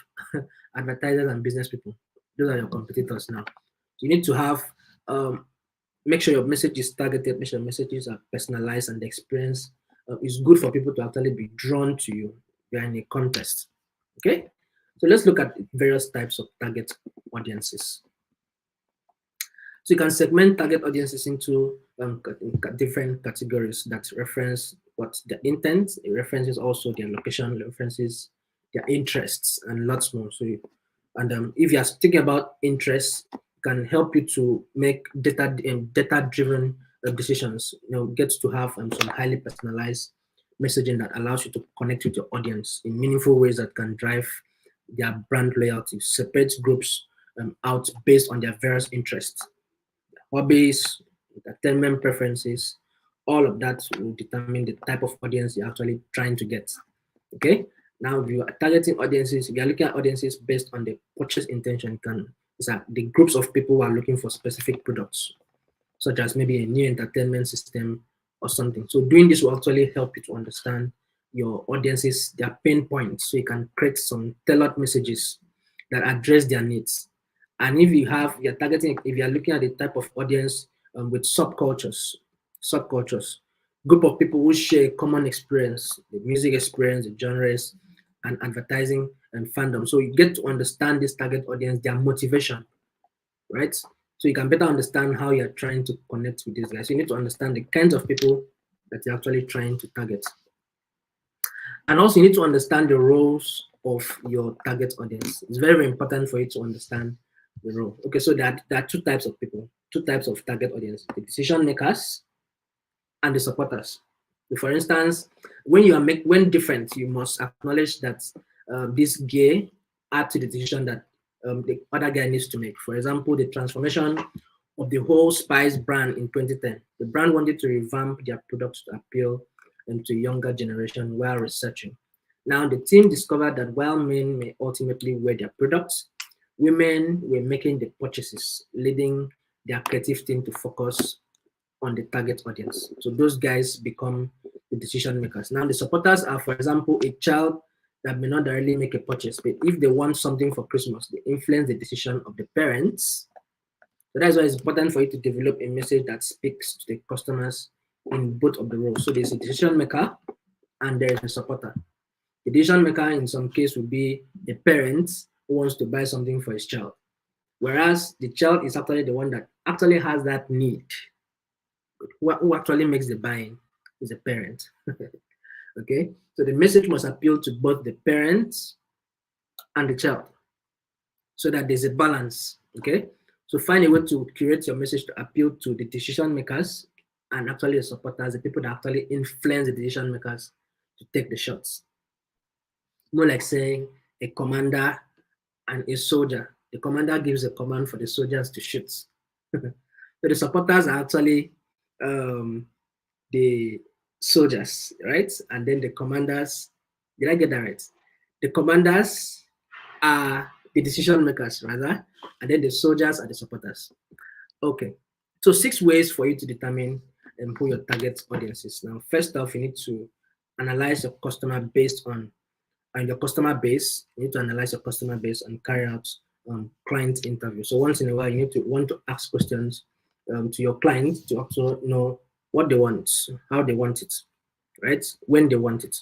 S1: advertisers and business people. Those are your competitors now. You need to have, make sure your message is targeted, make sure your messages are personalized, and the experience is good for people to actually be drawn to you. You're in a contest. Okay? So let's look at various types of target audiences. So you can segment target audiences into different categories that reference what the intent, it references also their location, references their interests, and lots more. So, if you are thinking about interests, it can help you to make data-driven decisions. Get to have some highly personalized messaging that allows you to connect with your audience in meaningful ways that can drive their brand loyalty. Separate groups out based on their various interests, hobbies, entertainment preferences. All of that will determine the type of audience you're actually trying to get. Okay. Now, if you are targeting audiences, if you're looking at audiences based on the purchase intention, is that the groups of people who are looking for specific products, such as maybe a new entertainment system or something. So doing this will actually help you to understand your audiences, their pain points, so you can create some tailored messages that address their needs. And if you're targeting, if you're looking at the type of audience with subcultures, group of people who share common experience, the music experience, the genres, and advertising and fandom. So you get to understand this target audience, their motivation, right? So you can better understand how you're trying to connect with these guys. You need to understand the kinds of people that you're actually trying to target. And also you need to understand the roles of your target audience. It's very, very important for you to understand the role. Okay, so there are two types of people, two types of target audience: the decision makers and the supporters. So for instance, when different, you must acknowledge that this gear add to the decision that the other guy needs to make. For example, the transformation of the whole Spice brand in 2010. The brand wanted to revamp their products to appeal to younger generation while researching. Now, the team discovered that while men may ultimately wear their products, women were making the purchases, leading their creative team to focus on the target audience. So those guys become the decision makers. Now, the supporters are, for example, a child that may not directly make a purchase, but if they want something for Christmas, they influence the decision of the parents. So that's why it's important for you to develop a message that speaks to the customers in both of the roles. So there's a decision maker and there is a supporter. The decision maker in some case will be a parent who wants to buy something for his child, whereas the child is actually the one that actually has that need. Who actually makes the buying is a parent. Okay, so the message must appeal to both the parents and the child so that there's a balance. Okay, so find a way to curate your message to appeal to the decision makers and actually the supporters, the people that actually influence the decision makers to take the shots. More like saying a commander and a soldier. The commander gives a command for the soldiers to shoot. So the supporters are actually the soldiers, right? And then the commanders, did I get that right? The commanders are the decision makers, rather, and then the soldiers are the supporters. Okay, so 6 ways for you to determine who your target audience is. Now, first off, you need to analyze your customer based on your customer base. You need to analyze your customer base and carry out client interview. So once in a while, you need to want to ask questions to your client to also know what they want, how they want it, right? When they want it.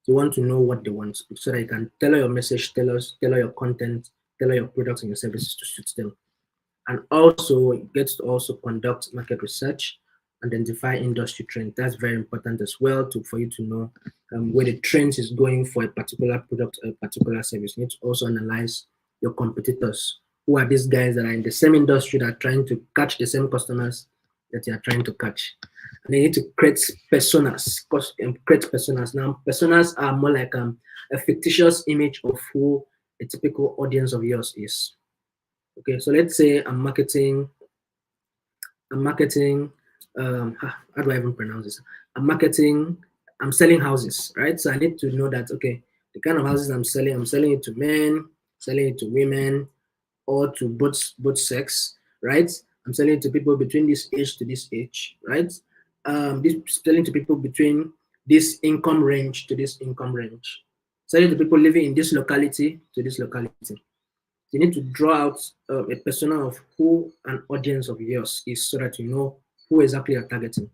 S1: You want to know what they want so that you can tailor your message, tailor your content, tailor your products and your services to suit them. And also it gets to also conduct market research, identify industry trends. That's very important as well for you to know where the trends is going for a particular product or a particular service. You need to also analyze your competitors. Who are these guys that are in the same industry that are trying to catch the same customers that you are trying to catch? And they need to create personas. Create personas. Now, personas are more like a fictitious image of who a typical audience of yours is. Okay, so let's say how do I even pronounce this? I'm selling houses, right? So I need to know that, okay, the kind of houses I'm selling it to men, selling it to women, or to both sex, right? I'm selling it to people between this age to this age, right? This selling to people between this income range to this income range, selling to people living in this locality to this locality. You need to draw out a persona of who an audience of yours is so that you know who exactly you're targeting.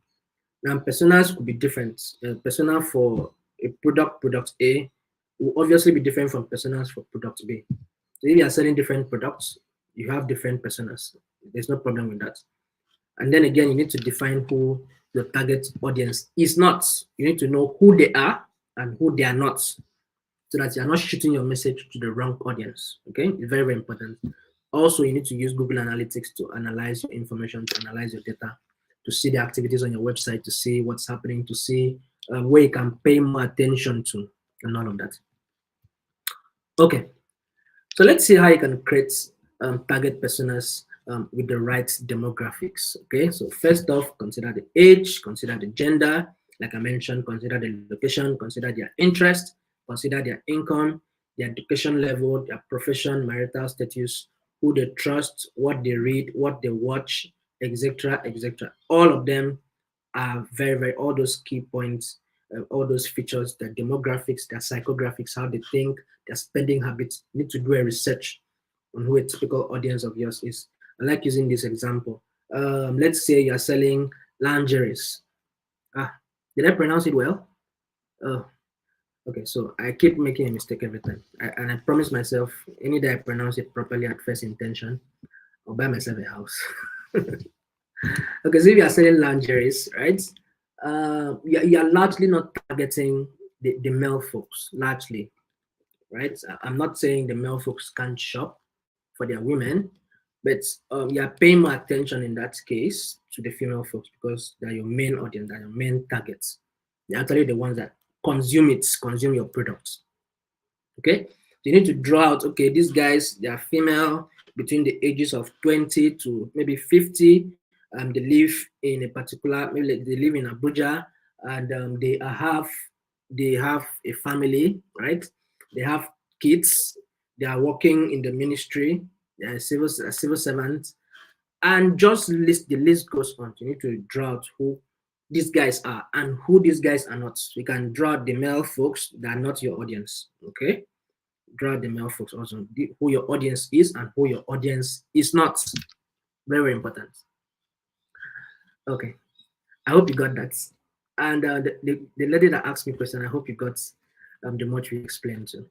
S1: Now, personas could be different. Persona for a product A, will obviously be different from personas for product B. So if you are selling different products, you have different personas. There's no problem with that. And then again, you need to define who your target audience is not. You need to know who they are and who they are not, so that you're not shooting your message to the wrong audience. Okay, it's very, very important. Also, you need to use Google Analytics to analyze your information, to analyze your data, to see the activities on your website, to see what's happening, to see where you can pay more attention to, and all of that. Okay, so let's see how you can create target personas with the right demographics. Okay, so first off, consider the age, consider the gender, like I mentioned, consider the location, consider their interest, consider their income, their education level, their profession, marital status, who they trust, what they read, what they watch, etc., etc. All of them are very, very, all those key points, all those features, their demographics, their psychographics, how they think, their spending habits. You need to do a research on who a typical audience of yours is. I like using this example. Let's say you're selling lingeries. Did I pronounce it well? Oh, okay. So I keep making a mistake every time. And I promise myself, any day I pronounce it properly at first intention, I'll buy myself a house. Okay, so if you are selling lingeries, right? You're largely not targeting the male folks, largely, right? I'm not saying the male folks can't shop for their women, but you're paying more attention in that case to the female folks because they're your main audience, they're your main targets. They're actually the ones that consume your products. Okay, you need to draw out, okay, these guys, they are female between the ages of 20 to maybe 50. They live in a particular, maybe they live in Abuja, and they have a family, right? They have kids. They are working in the ministry. They are civil servants, and just the list goes on. You need to draw out who these guys are and who these guys are not. You can draw the male folks that are not your audience. Okay, draw the male folks also, who your audience is and who your audience is not. Very, very important. Okay, I hope you got that. And the lady that asked me question, I hope you got the much we explained to.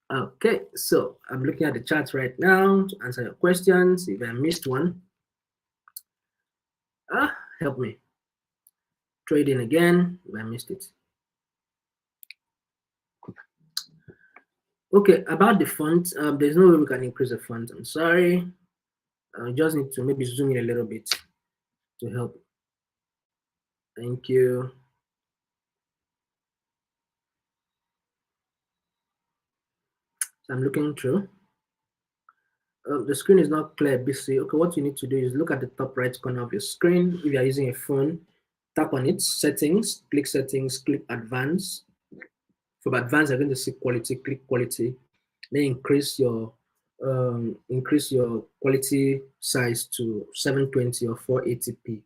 S1: Okay, so I'm looking at the charts right now to answer your questions. If I missed one, help me. Trade in again if I missed it. Okay, about the font, there's no way we can increase the font. I'm sorry. I just need to maybe zoom in a little bit to help. Thank you. So I'm looking through. The screen is not clear, busy. Okay, what you need to do is look at the top right corner of your screen. If you are using a phone, tap on it, settings, click advanced. From advanced, you're going to see quality, click quality. Then increase your quality size to 720 or 480p.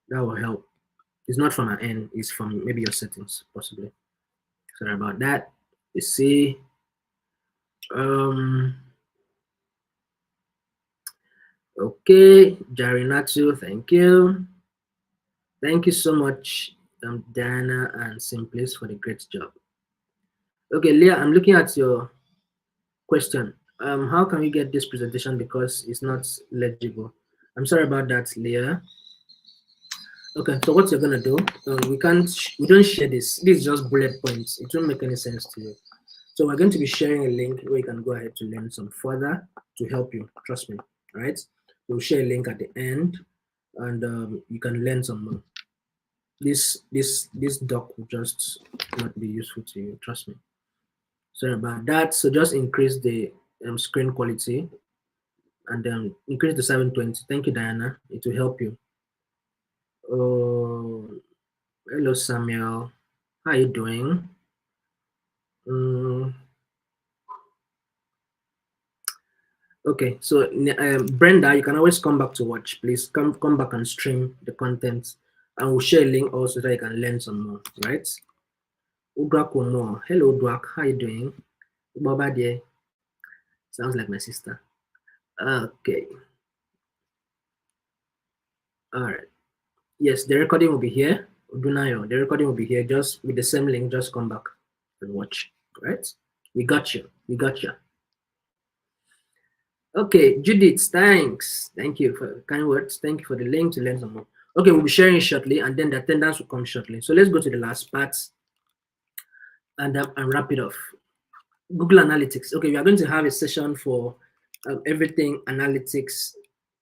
S1: That will help. It's not from our end, it's from maybe your settings, possibly. Sorry about that. You see, okay, Jarinatsu, thank you. Thank you so much, Diana and Simplis, for the great job. Okay, Leah, I'm looking at your question. How can we get this presentation because it's not legible? I'm sorry about that, Leah. Okay, so what you're gonna do? We don't share this. This is just bullet points. It won't make any sense to you. So we're going to be sharing a link where you can go ahead to learn some further to help you. Trust me, right? We'll share a link at the end, and you can learn some more. This doc will just not be useful to you. Trust me. Sorry about that. So just increase the screen quality and then increase the 720. Thank you, Diana. It will help you. Oh, hello, Samuel. How are you doing? Okay, so Brenda, you can always come back to watch. Please come back and stream the content, and we'll share a link also so that you can learn some more. Right? Udrak Omo. Hello, Udrak. How are you doing? Baba dear. Sounds like my sister. Okay. All right. Yes, the recording will be here. Udunayo, the recording will be here. Just with the same link, just come back and watch. Right? We got you. We got you. Okay, Judith, thanks. Thank you for kind words. Thank you for the link to learn some more. Okay, we'll be sharing shortly, and then the attendance will come shortly. So let's go to the last part and wrap it off. Google Analytics. Okay, we are going to have a session for everything analytics.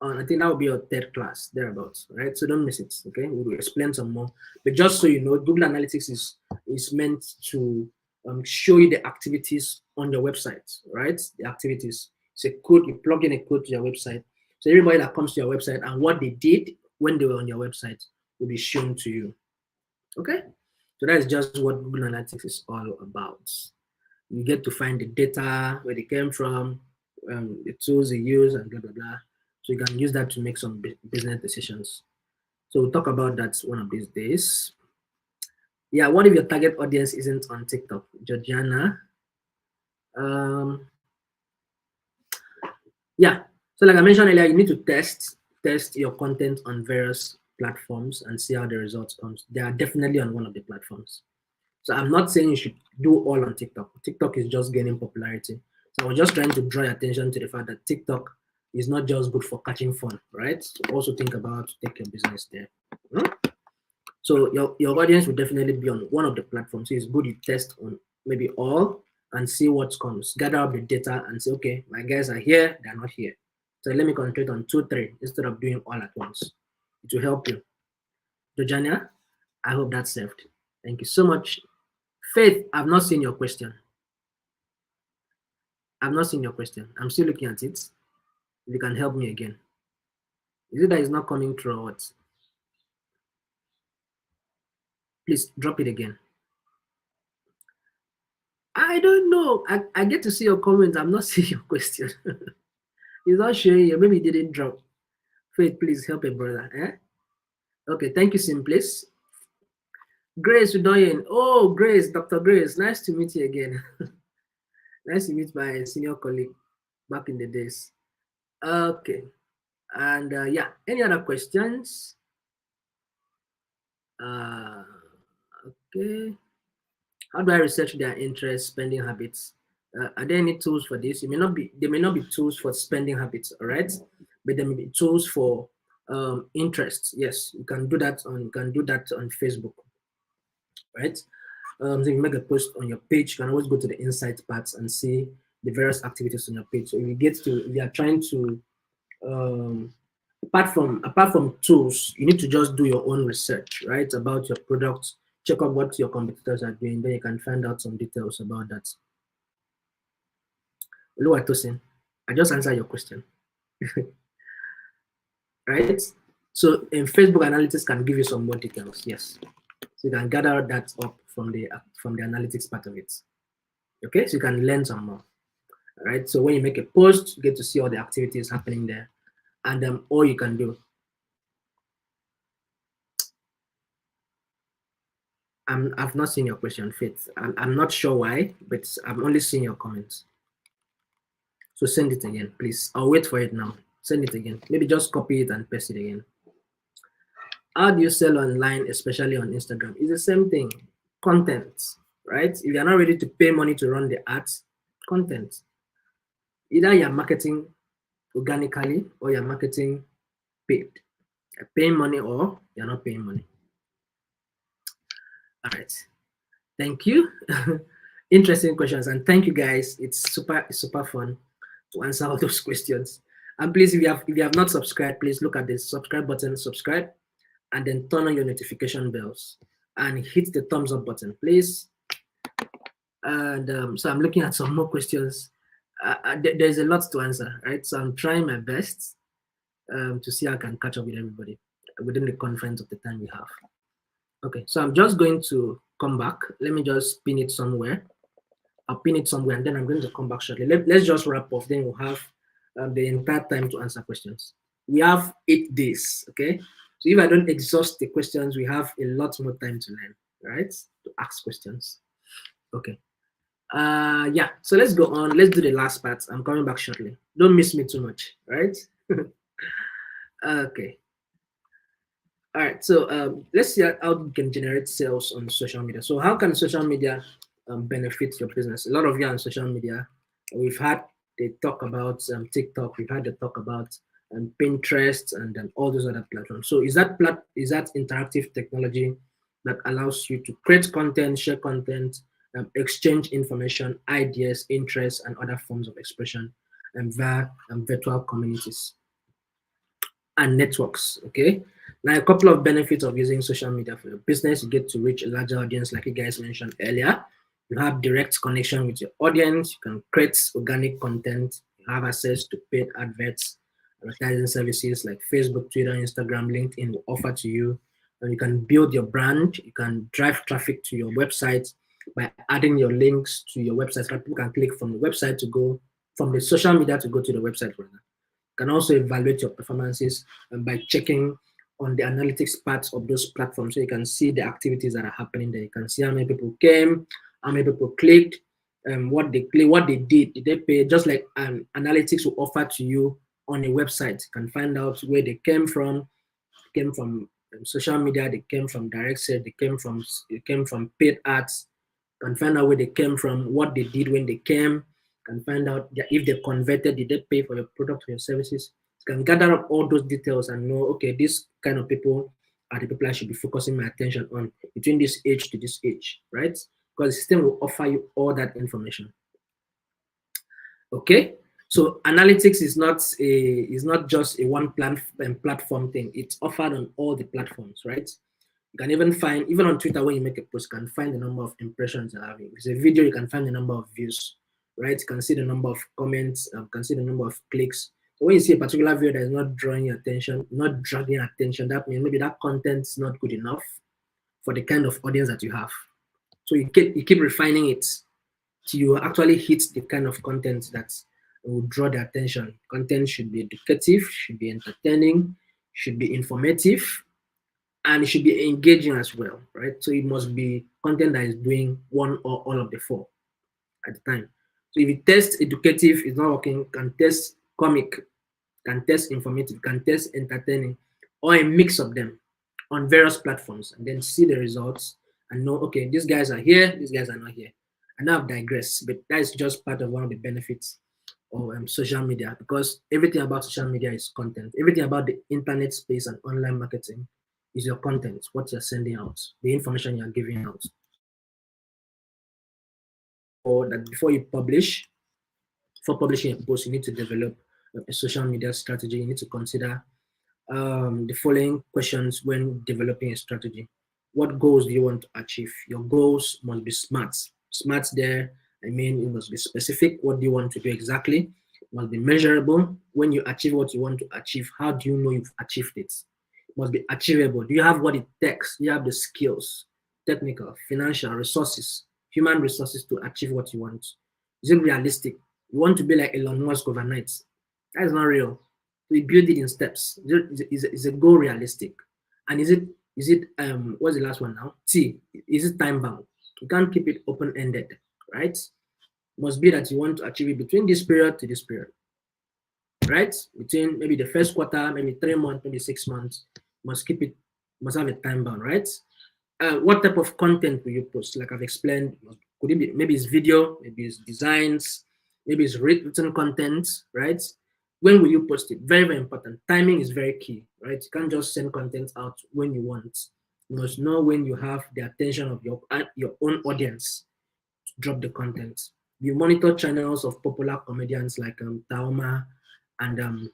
S1: I think that will be your third class, thereabouts, right? So don't miss it, okay? We will explain some more. But just so you know, Google Analytics is meant to show you the activities on your website, right? The activities. It's a code, you plug in a code to your website. So everybody that comes to your website and what they did when they were on your website will be shown to you, okay? So that's just what Google Analytics is all about. You get to find the data, where they came from, the tools they use, and blah, blah, blah. So you can use that to make some business decisions. So we'll talk about that one of these days. Yeah, what if your target audience isn't on TikTok? Georgiana. Yeah, so like I mentioned earlier, you need to test your content on various platforms and see how the results comes. They are definitely on one of the platforms. So I'm not saying you should do all on TikTok. TikTok is just gaining popularity. So I was just trying to draw your attention to the fact that TikTok is not just good for catching fun, right? So also think about to take your business there. So your audience will definitely be on one of the platforms. So it's good you test on maybe all and see what comes. Gather up the data and say, okay, my guys are here, they're not here. So let me concentrate on 2, 3 instead of doing all at once. It will help you. Dojania, I hope that's served. Thank you so much. Faith, I've not seen your question. I've not seen your question. I'm still looking at it. If you can help me again. Is it that it's not coming through or what? Please drop it again. I don't know. I get to see your comments. I'm not seeing your question. It's not showing you. Maybe it didn't drop. Faith, please help a brother. Eh? Okay, thank you, Simplis. Grace Udoyen. Oh, Grace, Dr. Grace. Nice to meet you again. Nice to meet my senior colleague back in the days. Okay. And yeah, any other questions? Okay. How do I research their interests, spending habits? Are there any tools for this? There may not be tools for spending habits, all right? But there may be tools for interests. Yes, you can do that on Facebook, right? So you make a post on your page, you can always go to the insight parts and see the various activities on your page. So if you are trying to apart from tools, you need to just do your own research, right, about your product. Check out what your competitors are doing, then you can find out some details about that. Oluwatosin, I just answered your question. Right? So in Facebook Analytics can give you some more details, yes. So you can gather that up from the analytics part of it. Okay, so you can learn some more. All right, so when you make a post, you get to see all the activities happening there. And all you can do. I've not seen your question, Faith. I'm not sure why, but I'm only seeing your comments. So send it again, please. I'll wait for it now. Send it again. Maybe just copy it and paste it again. How do you sell online, especially on Instagram? It's the same thing. Content, right? If you're not ready to pay money to run the ads, content. Either you're marketing organically or you're marketing paid. You're paying money or you're not paying money. All right. Thank you. Interesting questions, and thank you guys. It's super fun to answer all those questions. And please, if you have not subscribed, please look at the subscribe button, subscribe, and then turn on your notification bells and hit the thumbs up button, please. And so I'm looking at some more questions. There's a lot to answer, right? So I'm trying my best to see how I can catch up with everybody within the conference of the time we have. Okay, so I'm just going to come back. Let me just pin it somewhere. I'll pin it somewhere, and then I'm going to come back shortly. Let's just wrap up. Then we'll have the entire time to answer questions. We have 8 days, okay? So if I don't exhaust the questions, we have a lot more time to learn, right? To ask questions. Okay. Yeah, so let's go on. Let's do the last part. I'm coming back shortly. Don't miss me too much, right? Okay. All right, so let's see how you can generate sales on social media. So how can social media benefit your business? A lot of you are on social media. We've had the talk about TikTok. We've had the talk about Pinterest and all those other platforms. So is that interactive technology that allows you to create content, share content, exchange information, ideas, interests, and other forms of expression via virtual communities and networks. Okay, now a couple of benefits of using social media for your business: you get to reach a larger audience, like you guys mentioned earlier. You have direct connection with your audience. You can create organic content. You have access to paid adverts, advertising services like Facebook, Twitter, Instagram, LinkedIn will offer to you. And you can build your brand. You can drive traffic to your website by adding your links to your website. So people can click from the website to go from the social media to go to the website. Rather, you can also evaluate your performances by checking on the analytics parts of those platforms, so you can see the activities that are happening there. You can see how many people came, how many people clicked, what they clicked, what they did they pay? Just like analytics will offer to you on a website. You can find out where they came from. Social media, they came from direct sales, they came from paid ads. You can find out where they came from, what they did when they came. You can find out if they converted, did they pay for your product or your services. You can gather up all those details and know, okay, this kind of people are the people I should be focusing my attention on between this age to this age, right? Because the system will offer you all that information. Okay, so analytics is not just a one platform thing. It's offered on all the platforms, right? You can even find, even on Twitter, when you make a post, you can find the number of impressions you're having. If it's a video, you can find the number of views, right? You can see the number of comments, you can see the number of clicks. So when you see a particular video that is not drawing your attention, not dragging your attention, that means maybe that content is not good enough for the kind of audience that you have. So you keep refining it till you actually hit the kind of content that will draw the attention. Content should be educative, should be entertaining, should be informative, and it should be engaging as well, right? So it must be content that is doing one or all of the four at the time. So if you test educative, it's not working, can test comic, can test informative, can test entertaining, or a mix of them on various platforms, and then see the results and know, okay, these guys are here, these guys are not here. And now I've digressed, but that is just part of one of the benefits of social media, because everything about social media is content. Everything about the internet space and online marketing is your content, what you're sending out, the information you're giving out. Or that before publishing a post, you need to develop a social media strategy. You need to consider the following questions when developing a strategy. What goals do you want to achieve? Your goals must be smart. Smart there, I mean, it must be specific. What do you want to do exactly? It must be measurable. When you achieve what you want to achieve, how do you know you've achieved it? It must be achievable. Do you have what it takes? Do you have the skills, technical, financial, resources, human resources to achieve what you want? Is it realistic? You want to be like Elon Musk overnight. That is not real. We build it in steps. Is a goal realistic? And is it what's the last one now? T, is it time bound? You can't keep it open-ended, right? It must be that you want to achieve it between this period to this period, right? Between maybe the first quarter, maybe 3 months, maybe 6 months. Must have a time bound, right? What type of content will you post? Like I've explained, could it be, maybe it's video, maybe it's designs, Maybe it's written content, right? When will you post it? Very, very important. Timing is very key, right? You can't just send content out when you want. You must know when you have the attention of your own audience to drop the content. You monitor channels of popular comedians like Taoma and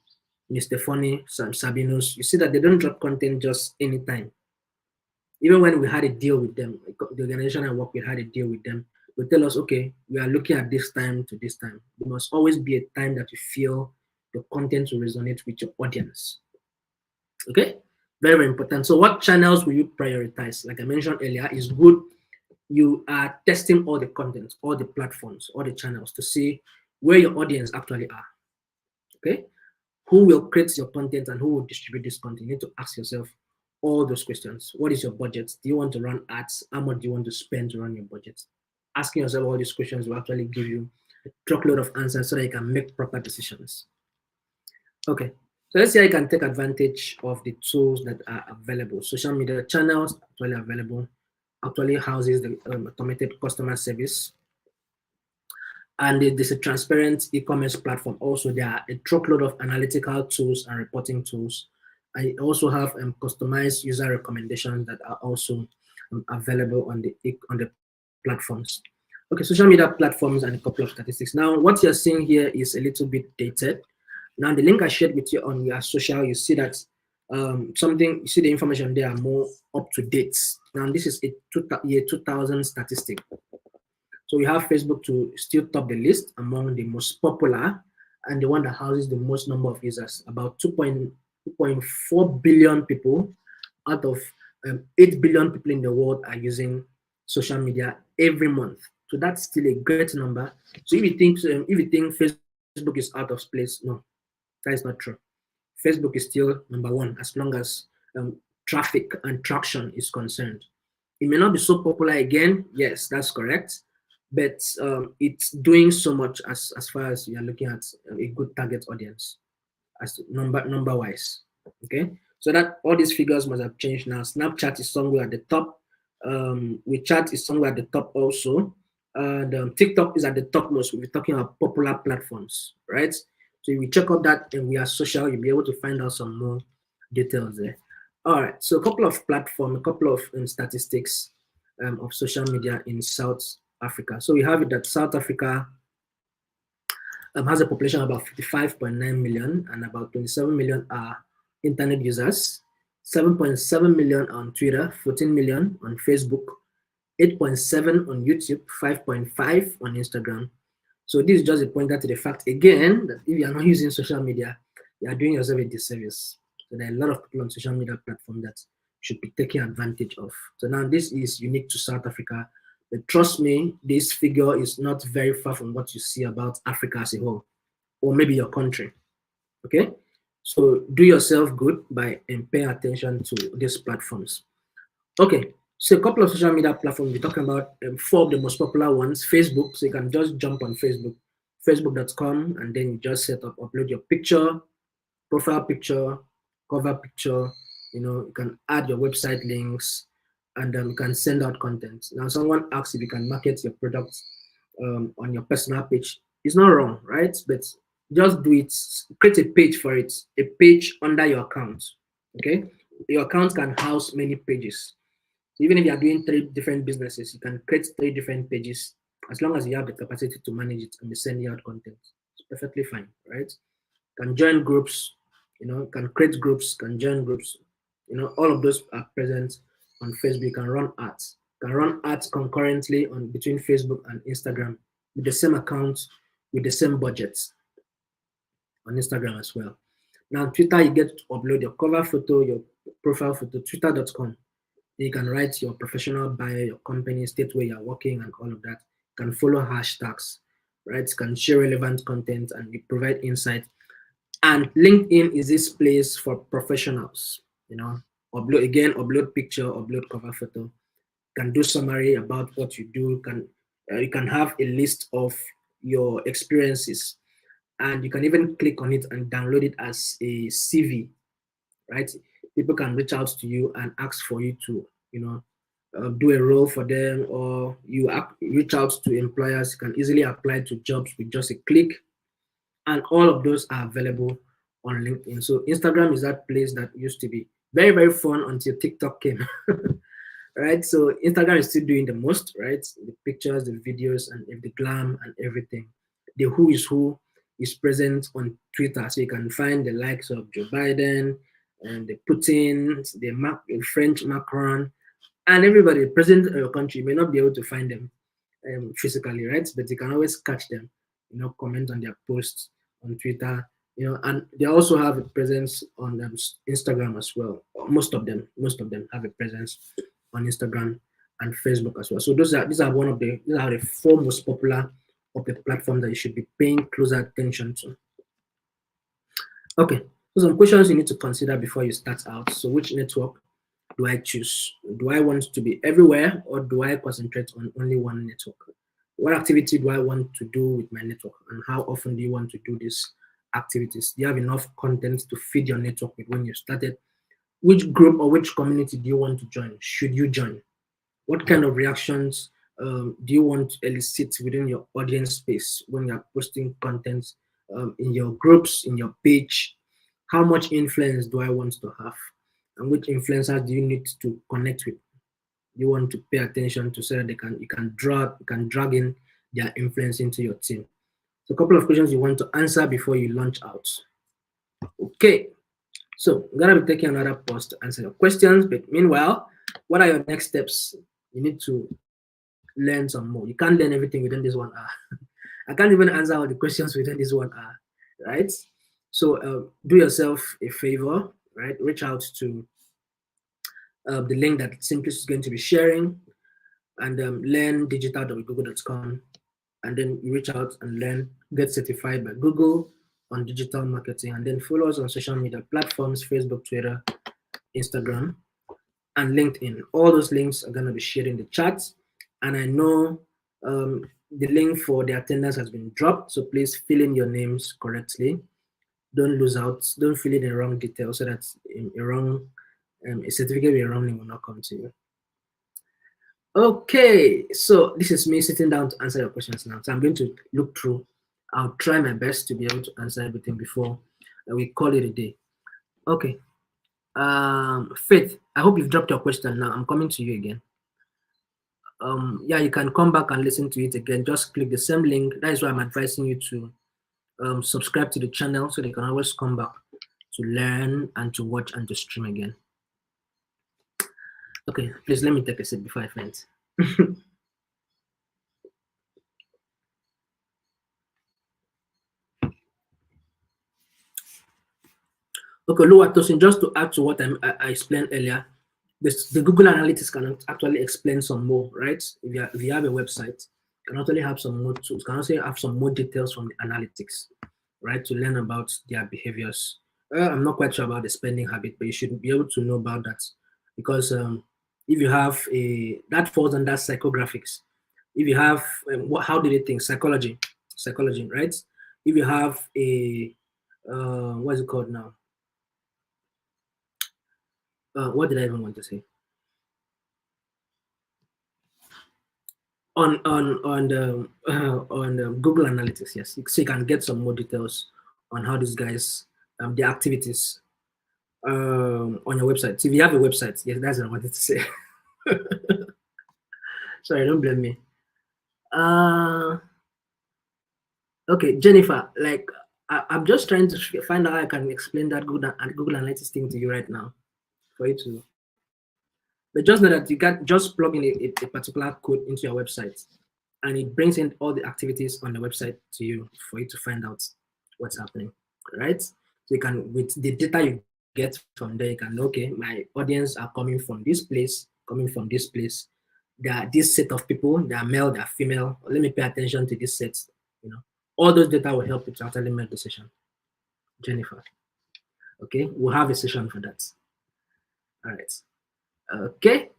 S1: Mr. Funny, Sabinos. You see that they don't drop content just anytime. Even when we had a deal with them, the organization I work with had a deal with them, they tell us, okay, we are looking at this time to this time. There must always be a time that you feel the content will resonate with your audience. Okay, very, very important. So what channels will you prioritize? Like I mentioned earlier, is good. You are testing all the content, all the platforms, all the channels to see where your audience actually are. Okay, who will create your content and who will distribute this content? You need to ask yourself all those questions. What is your budget? Do you want to run ads? How much do you want to spend to run your budget? Asking yourself all these questions will actually give you a truckload of answers so that you can make proper decisions. Okay, so let's say I can take advantage of the tools that are available. Social media channels actually available, actually houses the automated customer service. And there's a transparent e-commerce platform. Also, there are a truckload of analytical tools and reporting tools. I also have customized user recommendations that are also available on the platforms. Okay, social media platforms and a couple of statistics. Now, what you're seeing here is a little bit dated. Now, the link I shared with you on your social, you see that you see the information there are more up to date. Now, this is a year 2000 statistic. So we have Facebook to still top the list among the most popular and the one that houses the most number of users. About 2.4 billion people out of 8 billion people in the world are using social media every month. So that's still a great number. So if you think Facebook is out of place, no, that is not true. Facebook is still number one as long as traffic and traction is concerned. It may not be so popular again. Yes, that's correct. But it's doing so much as far as you're looking at a good target audience as number wise. Okay, so that all these figures must have changed now. Snapchat is somewhere at the top. WeChat is somewhere at the top also. And TikTok is at the top most. We'll be talking about popular platforms, right? So if we check out that and we are social, you'll be able to find out some more details there. All right, so a couple of statistics of social media in South Africa. So we have it that South Africa has a population of about 55.9 million, and about 27 million are internet users, 7.7 million on Twitter, 14 million on Facebook, 8.7 on YouTube, 5.5 on Instagram. So this is just a pointer to the fact again that if you are not using social media, you are doing yourself a disservice. So there are a lot of people on social media platforms that should be taken advantage of. So now this is unique to South Africa. But trust me, this figure is not very far from what you see about Africa as a whole, or maybe your country. Okay, so do yourself good by paying attention to these platforms. Okay, so a couple of social media platforms. We're talking about 4 of the most popular ones. Facebook, so you can just jump on Facebook, facebook.com, and then you just upload your picture, profile picture, cover picture. You can add your website links, and you can send out content. Now, someone asks if you can market your products on your personal page. It's not wrong, right? But just do it. Create a page for it, a page under your account. Okay, your account can house many pages. So even if you are doing 3 different businesses, you can create 3 different pages as long as you have the capacity to manage it and be sending out content. It's perfectly fine, right? Can join groups, can create groups, can join groups. All of those are present on Facebook. Can run ads. Can run ads concurrently on between Facebook and Instagram with the same account, with the same budgets on Instagram as well. Now, Twitter, you get to upload your cover photo, your profile photo, twitter.com. You can write your professional bio, your company, state where you're working, and all of that. You can follow hashtags, right? You can share relevant content and you provide insight. And LinkedIn is this place for professionals. Upload picture, upload cover photo. You can do summary about what you do. You can have a list of your experiences, and you can even click on it and download it as a CV, right? People can reach out to you and ask for you to, do a role for them, or you reach out to employers. You can easily apply to jobs with just a click, and all of those are available on LinkedIn. So Instagram is that place that used to be very, very fun until TikTok came. Right? So Instagram is still doing the most, right? The pictures, the videos, and the glam and everything. The who is present on Twitter. So you can find the likes of Joe Biden and the Putin, the French Macron, and everybody present in your country. You may not be able to find them physically, right? But you can always catch them, comment on their posts on Twitter, and they also have a presence on Instagram as well. Most of them have a presence on Instagram and Facebook as well. So these are the four most popular of the platforms that you should be paying closer attention to. Okay, so some questions you need to consider before you start out. So which network do I choose? Do I want to be everywhere, or do I concentrate on only one network? What activity do I want to do with my network, and how often do you want to do these activities? Do you have enough content to feed your network with when you started? Which group or which community do you want to join? Should you join? What kind of reactions do you want to elicit within your audience space when you're posting content in your groups, in your page? How much influence do I want to have? And which influencers do you need to connect with? You want to pay attention to so that you can drag in their influence into your team. So a couple of questions you want to answer before you launch out. Okay, so I'm gonna be taking another pause to answer your questions, but meanwhile, what are your next steps? You need to learn some more. You can't learn everything within this 1 hour. I can't even answer all the questions within this 1 hour, right? So do yourself a favor, right? Reach out to the link that Simplest is going to be sharing, and learn digital.google.com, and then you reach out and learn, get certified by Google on digital marketing, and then follow us on social media platforms, Facebook, Twitter, Instagram, and LinkedIn. All those links are going to be shared in the chat, and I know the link for the attendance has been dropped, so please fill in your names correctly. Don't lose out. Don't fill in the wrong details so that a certificate with a wrong name will not come to you. Okay, so this is me sitting down to answer your questions now. So I'm going to look through. I'll try my best to be able to answer everything before we call it a day. Okay. Faith, I hope you've dropped your question now. I'm coming to you again. Yeah, you can come back and listen to it again. Just click the same link. That is why I'm advising you to subscribe to the channel so they can always come back to learn and to watch and to stream again. Okay, please let me take a sip before I faint. Okay, Luwatosin, just to add to what I explained earlier, the Google Analytics can actually explain some more, right? If you have a website, you can actually have some more tools, can also have some more details from the analytics, right, to learn about their behaviors. I'm not quite sure about the spending habit, but you should be able to know about that, because if you have that falls under psychographics. If you have, how do they think? Psychology, right? If you have a, what is it called now? What did I even want to say? On Google Analytics, yes. So you can get some more details on how these guys, their activities on your website. So if you have a website, yes, that's what I wanted to say. Sorry, don't blame me. Okay, Jennifer, like I'm just trying to find out how I can explain that Google Analytics thing to you right now, for you to. But just know that you can just plug in a particular code into your website, and it brings in all the activities on the website to you for you to find out what's happening, right? So you can, with the data you get from there, you can know, okay, my audience are coming from this place, There are this set of people, they are male, they are female. Let me pay attention to this set, All those data will help you to actually make a decision. Jennifer. Okay, we'll have a session for that. All right. Okay.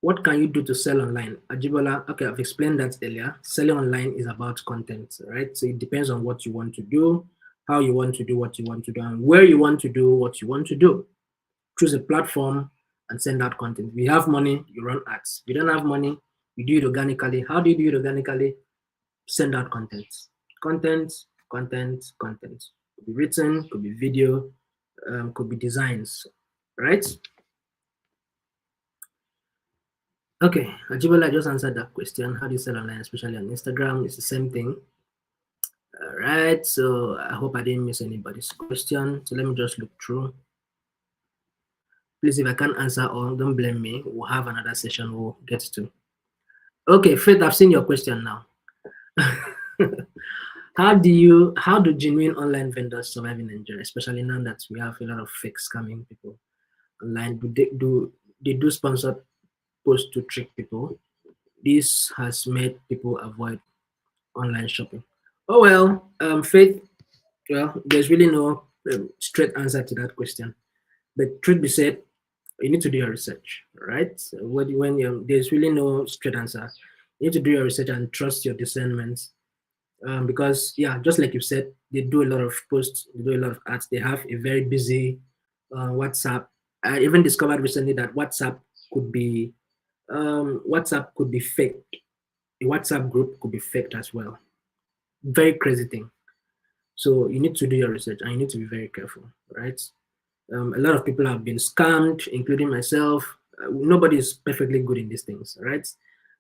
S1: What can you do to sell online? Ajibola, okay, I've explained that earlier. Selling online is about content, right? So it depends on what you want to do, how you want to do what you want to do, and where you want to do what you want to do. Choose a platform and send out content. If you have money, you run ads. If you don't have money, you do it organically. How do you do it organically? Send out content. Content, content, content. Could be written, could be video, could be designs, right? Okay, Ajibola just answered that question. How do you sell online, especially on Instagram? It's the same thing. All right, so I hope I didn't miss anybody's question. So let me just look through. Please, if I can't answer all, don't blame me. We'll have another session we'll get to. Okay, Faith, I've seen your question now. How do genuine online vendors survive in Nigeria, especially now that we have a lot of fake scamming people online? Do they do sponsored posts to trick people? This has made people avoid online shopping. Oh well, Faith, well, there's really no straight answer to that question. But truth be said, you need to do your research, right? So when there's really no straight answer, you need to do your research and trust your discernment. Because yeah, just like you said, they do a lot of posts, they do a lot of ads. They have a very busy WhatsApp. I even discovered recently that WhatsApp could be faked. A WhatsApp group could be faked as well. Very crazy thing. So you need to do your research and you need to be very careful, right? A lot of people have been scammed, including myself. Nobody is perfectly good in these things, right?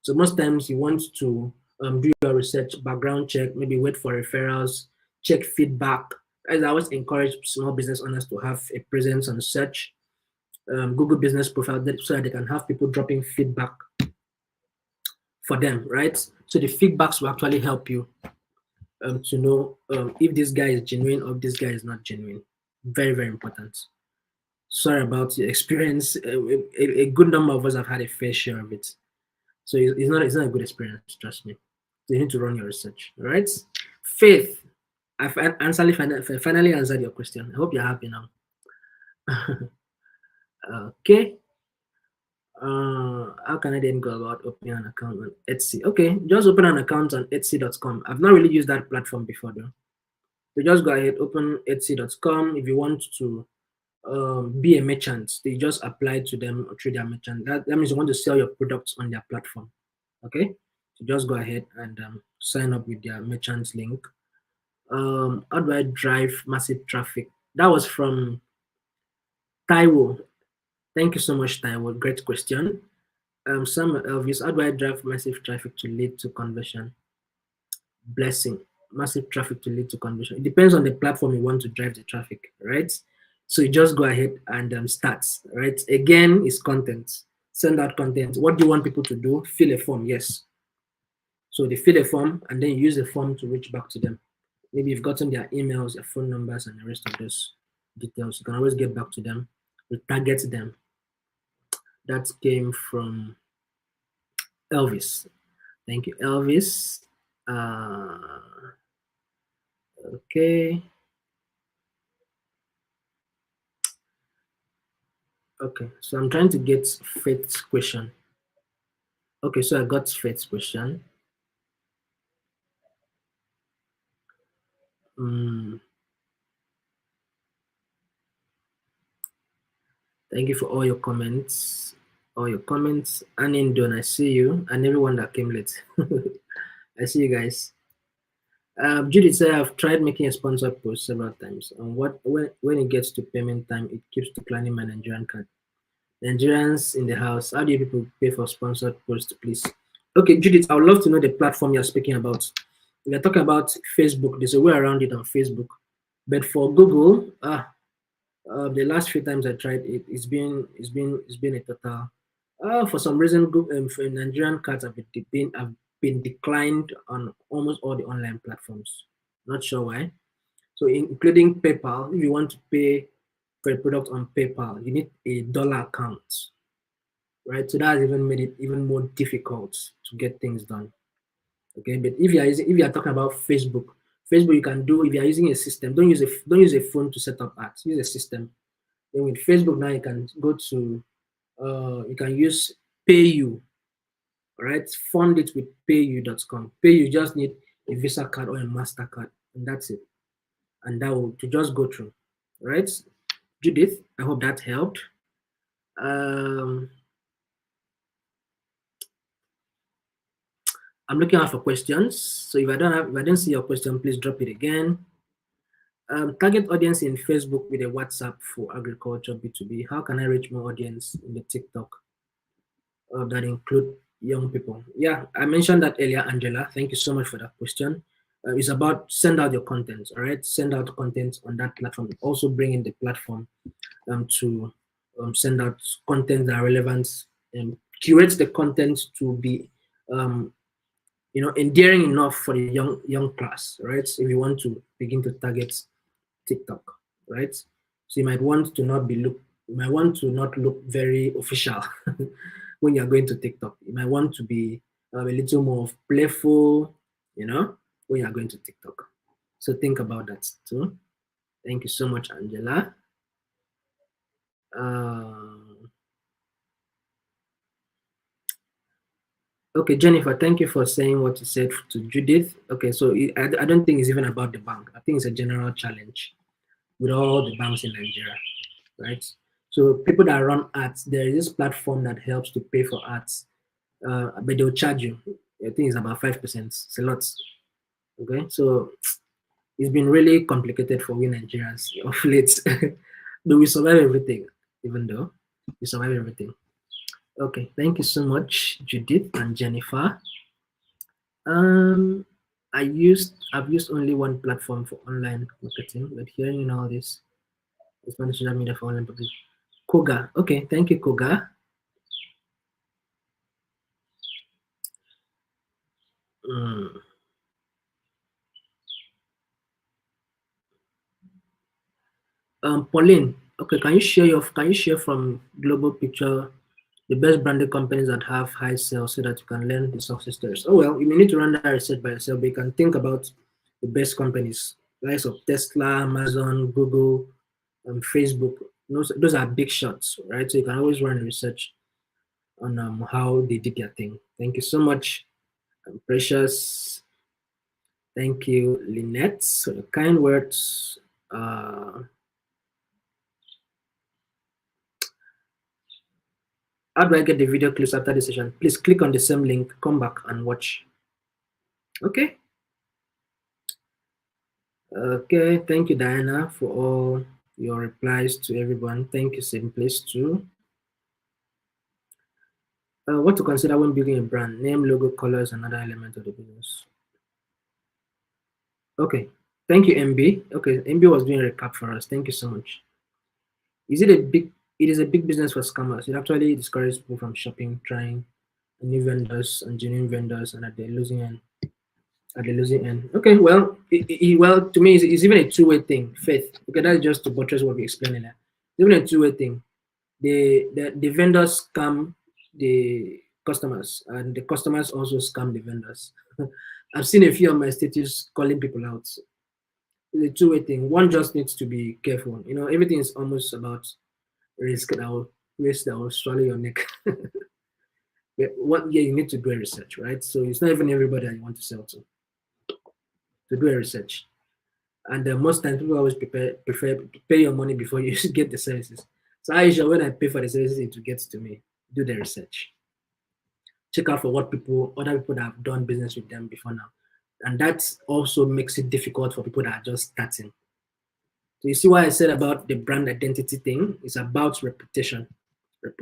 S1: So most times you want to do your research, background check, maybe wait for referrals, check feedback. As I always encourage small business owners to have a presence on search, Google Business Profile, so that they can have people dropping feedback for them, right? So the feedbacks will actually help you to know if this guy is genuine or if this guy is not genuine. Very, very important. Sorry about your experience. A good number of us have had a fair share of it. So it's not a good experience, trust me. So you need to run your research, right? Faith, I've finally answered your question. I hope you're happy now. Okay. How can I then go about opening an account on Etsy? Okay, just open an account on Etsy.com. I've not really used that platform before though. So just go ahead, open Etsy.com. If you want to be a merchant, they just apply to them through their merchant. That means you want to sell your products on their platform. Okay, so just go ahead and sign up with their merchant link. How do I drive massive traffic? That was from Taiwo. Thank you so much, Taiwo. Great question. Some Elvis, how do I drive massive traffic to lead to conversion? Blessing, massive traffic to lead to conversion. It depends on the platform you want to drive the traffic, right? So you just go ahead and start, right? Again, it's content. Send out content. What do you want people to do? Fill a form, yes. So they fill a form and then you use the form to reach back to them. Maybe you've gotten their emails, their phone numbers, and the rest of those details. You can always get back to them. Target them. That came from Elvis. Thank you, Elvis. Okay. Okay, so I'm trying to get Faith's question. Okay, so I got Faith's question. Thank you for all your comments. And Indon, I see you, and everyone that came late. I see you guys. Judith said, I've tried making a sponsored post several times, and when it gets to payment time, it keeps declining my Nigerian card. Nigerians in the house, how do you people pay for sponsored posts, please? Okay, Judith, I would love to know the platform you're speaking about. If you're talking about Facebook, there's a way around it on Facebook. But for Google, the last few times I tried it, it's been a total. For some reason, Google, for Nigerian cards have been declined on almost all the online platforms. Not sure why. So including PayPal, if you want to pay for a product on PayPal, you need a dollar account, right? So that has even made it even more difficult to get things done. Okay, but if you are talking about Facebook, you can do, if you are using a system, don't use a phone to set up ads. Use a system. Then with Facebook now you can go to you can use PayU, right? Fund it with payu.com. PayU just need a Visa card or a MasterCard, and that's it. And that will to just go through, right? Judith, I hope that helped. Um, I'm looking out for questions. So if I don't see your question, please drop it again. Target audience in Facebook with a WhatsApp for agriculture B2B. How can I reach more audience in the TikTok that include young people? Yeah, I mentioned that earlier, Angela. Thank you so much for that question. It's about send out your content, all right? Send out content on that platform. Also bring in the platform to send out content that are relevant and curate the content to be endearing enough for the young class, right? If you want to begin to target TikTok, right? So you might want to not look very official when you're going to TikTok. You might want to be a little more playful, when you're going to TikTok. So think about that too. Thank you so much, Angela. Okay, Jennifer, thank you for saying what you said to Judith. Okay, so I don't think it's even about the bank. I think it's a general challenge with all the banks in Nigeria, right? So people that run ads, there is this platform that helps to pay for ads, but they'll charge you. I think it's about 5%. It's a lot. Okay, so it's been really complicated for we Nigerians of late. But we survive everything, even though we survive everything. Okay, thank you so much, Judith and Jennifer. I've used only one platform for online marketing, but hearing all this, it's on social media for online publishing. Koga. Okay, thank you, Koga. Pauline. Okay, can you share from Global Picture the best branded companies that have high sales so that you can learn the success stories? Oh well, you may need to run that research by yourself, but you can think about the best companies, likes of Tesla, Amazon, Google, Facebook. Those are big shots, right? So you can always run research on how they did their thing. Thank you so much, Precious. Thank you, Lynette, for the kind words. How do I get the video clips after the session? Please click on the same link, come back and watch. Okay. Okay, thank you, Diana, for all your replies to everyone. Thank you, same place too. What to consider when building a brand? Name, logo, colors, and other elements of the business. Okay, thank you, MB. Okay, MB was doing a recap for us. Thank you so much. It is a big business for scammers. It actually discourages people from shopping, trying new vendors and genuine vendors, and at the losing end. Okay, well, to me, it's even a two-way thing. Faith. Okay, that's just to buttress what we explained in there. Even a two-way thing. The vendors scam the customers, and the customers also scam the vendors. I've seen a few of my status calling people out. It's a two-way thing. One just needs to be careful. Everything is almost about risk that will swallow your neck. You need to do a research, right? So it's not even everybody that you want to sell to do a research. And most times people always prefer pay your money before you get the services. So Aisha, when I pay for the services, it gets to me. Do the research. Check out for other people that have done business with them before now. And that also makes it difficult for people that are just starting. So you see why I said about the brand identity thing? It's about reputation. To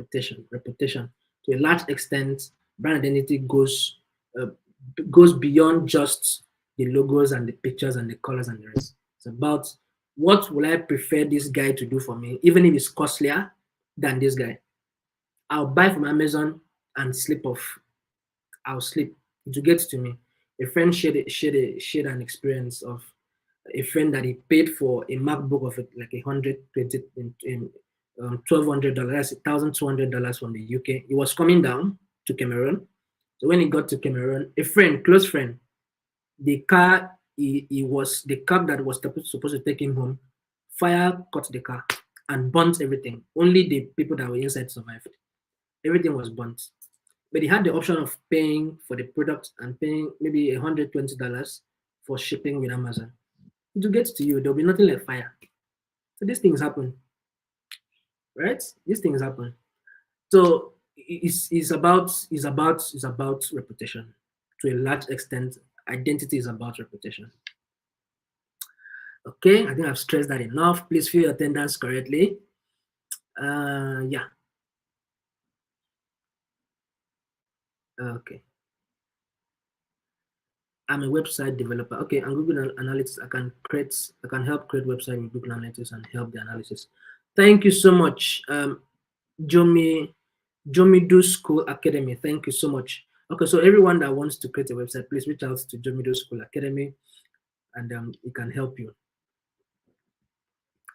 S1: a large extent, brand identity goes beyond just the logos and the pictures and the colors and the rest. It's about what will I prefer this guy to do for me, even if it's costlier than this guy. I'll buy from Amazon and slip off. I'll sleep. It gets to me. A friend shared an experience of a friend that he paid for a MacBook of like $1,200, that's $1,200 from the UK. He was coming down to Cameroon. So when he got to Cameroon, a friend, close friend, the car the cab that was supposed to take him home, fire caught the car and burnt everything. Only the people that were inside survived. Everything was burnt. But he had the option of paying for the product and paying maybe $120 for shipping with Amazon. It will get to you. There'll be nothing like fire. So these things happen, right? These things happen. So it's about reputation. To a large extent, identity is about reputation. Okay, I think I've stressed that enough. Please fill your attendance correctly. Yeah. Okay. I'm a website developer. Okay, and Google Analytics, I can help create website with Google Analytics and help the analysis. Thank you so much, Jomi Do School Academy. Thank you so much. Okay, so everyone that wants to create a website, please reach out to Jomi Do School Academy, and it can help you.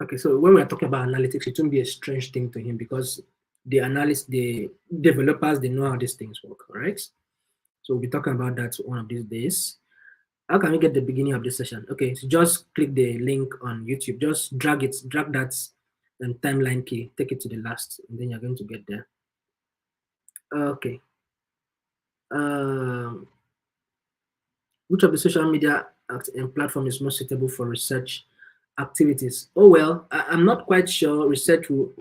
S1: Okay, so when we're talking about analytics, it won't be a strange thing to him because the developers, they know how these things work, all right? So we'll be talking about that one of these days. How can we get the beginning of this session? Okay, so just click the link on YouTube. Just drag that timeline key, take it to the last, and then you're going to get there. Okay. Which of the social media and platform is most suitable for research activities? Oh, well, I'm not quite sure research will,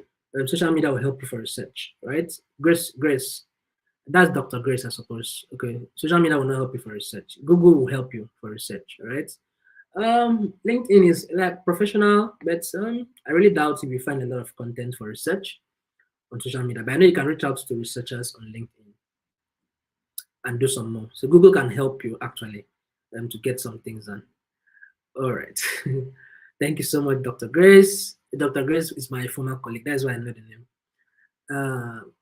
S1: social media will help you for research, right? Grace, that's Dr. Grace, I suppose. Okay, social media will not help you for research. Google will help you for research, right? LinkedIn is like professional, but I really doubt if you find a lot of content for research on social media. But I know you can reach out to researchers on LinkedIn and do some more. So Google can help you actually to get some things done. All right. Thank you so much, Dr. Grace. Dr. Grace is my former colleague. That's why I know the name.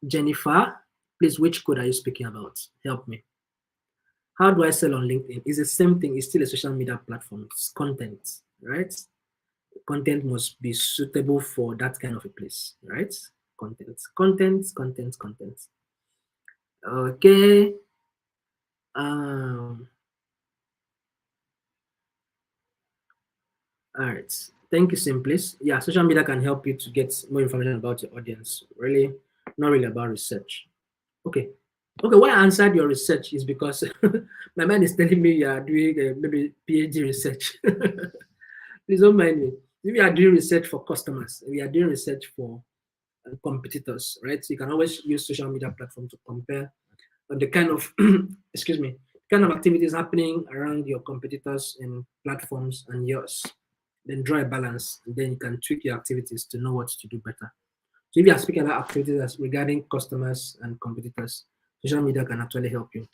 S1: Jennifer, please, which code are you speaking about? Help me. How do I sell on LinkedIn? It's the same thing. It's still a social media platform. It's content, right? Content must be suitable for that kind of a place, right? Content. Okay. All right. Thank you, Simplis. Yeah, social media can help you to get more information about your audience. Really, not really about research. Okay. Okay, why I answered your research is because my mind is telling me you are doing maybe PhD research. Please don't mind me. If you are doing research for customers, we are doing research for competitors, right? So you can always use social media platform to compare the kind of excuse me, kind of activities happening around your competitors and platforms and yours. Then draw a balance, and then you can tweak your activities to know what to do better. So if you are speaking about activities as regarding customers and competitors, social media can actually help you.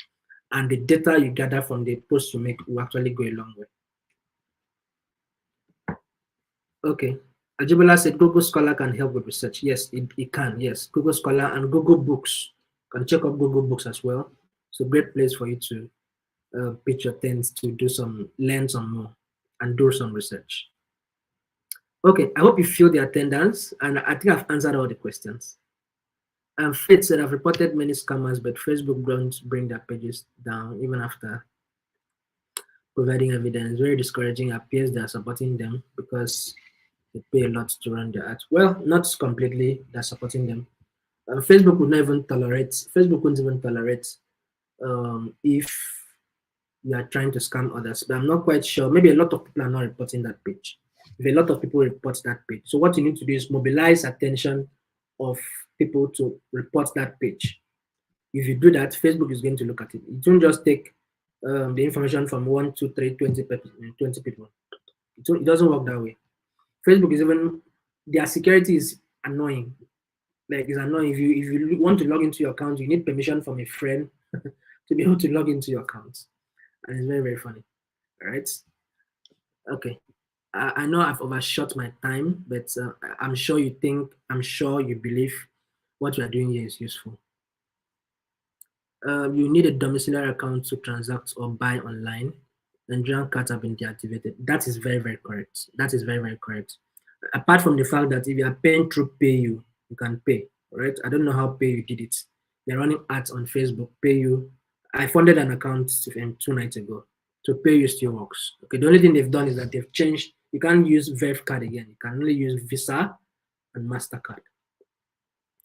S1: And the data you gather from the posts you make will actually go a long way. Okay. Ajibola said Google Scholar can help with research. Yes, it can. Yes, Google Scholar and Google Books. You can check out Google Books as well. It's a great place for you to pitch your tents to learn some more and do some research. Okay, I hope you feel the attendance, and I think I've answered all the questions. Faith said I've reported many scammers, but Facebook don't bring their pages down even after providing evidence. Very discouraging. Appears they are supporting them because they pay a lot to run their ads. Well, not completely. They're supporting them. Facebook would not even tolerate. Facebook wouldn't even tolerate if you are trying to scam others. But I'm not quite sure. Maybe a lot of people are not reporting that page. If a lot of people report that page, so what you need to do is mobilize attention of people to report that page. If you do that, Facebook is going to look at it. It won't just take the information from 1, 2, 3, 20 people. It doesn't work that way. Facebook is even, their security is annoying. Like, it's annoying. If you want to log into your account, you need permission from a friend to be able to log into your account. And it's very, very funny. All right. Okay. I know I've overshot my time, but I'm sure you believe what we are doing here is useful. You need a domiciliary account to transact or buy online. Nigerian cards have been deactivated. That is very, very correct. That is very, very correct. Apart from the fact that if you are paying through PayU, you can pay, right? I don't know how PayU did it. They're running ads on Facebook. PayU, I funded an account 2 nights ago. So PayU still works. Okay, the only thing they've done is that they've changed. You can't use Verve card again. You can only use Visa and MasterCard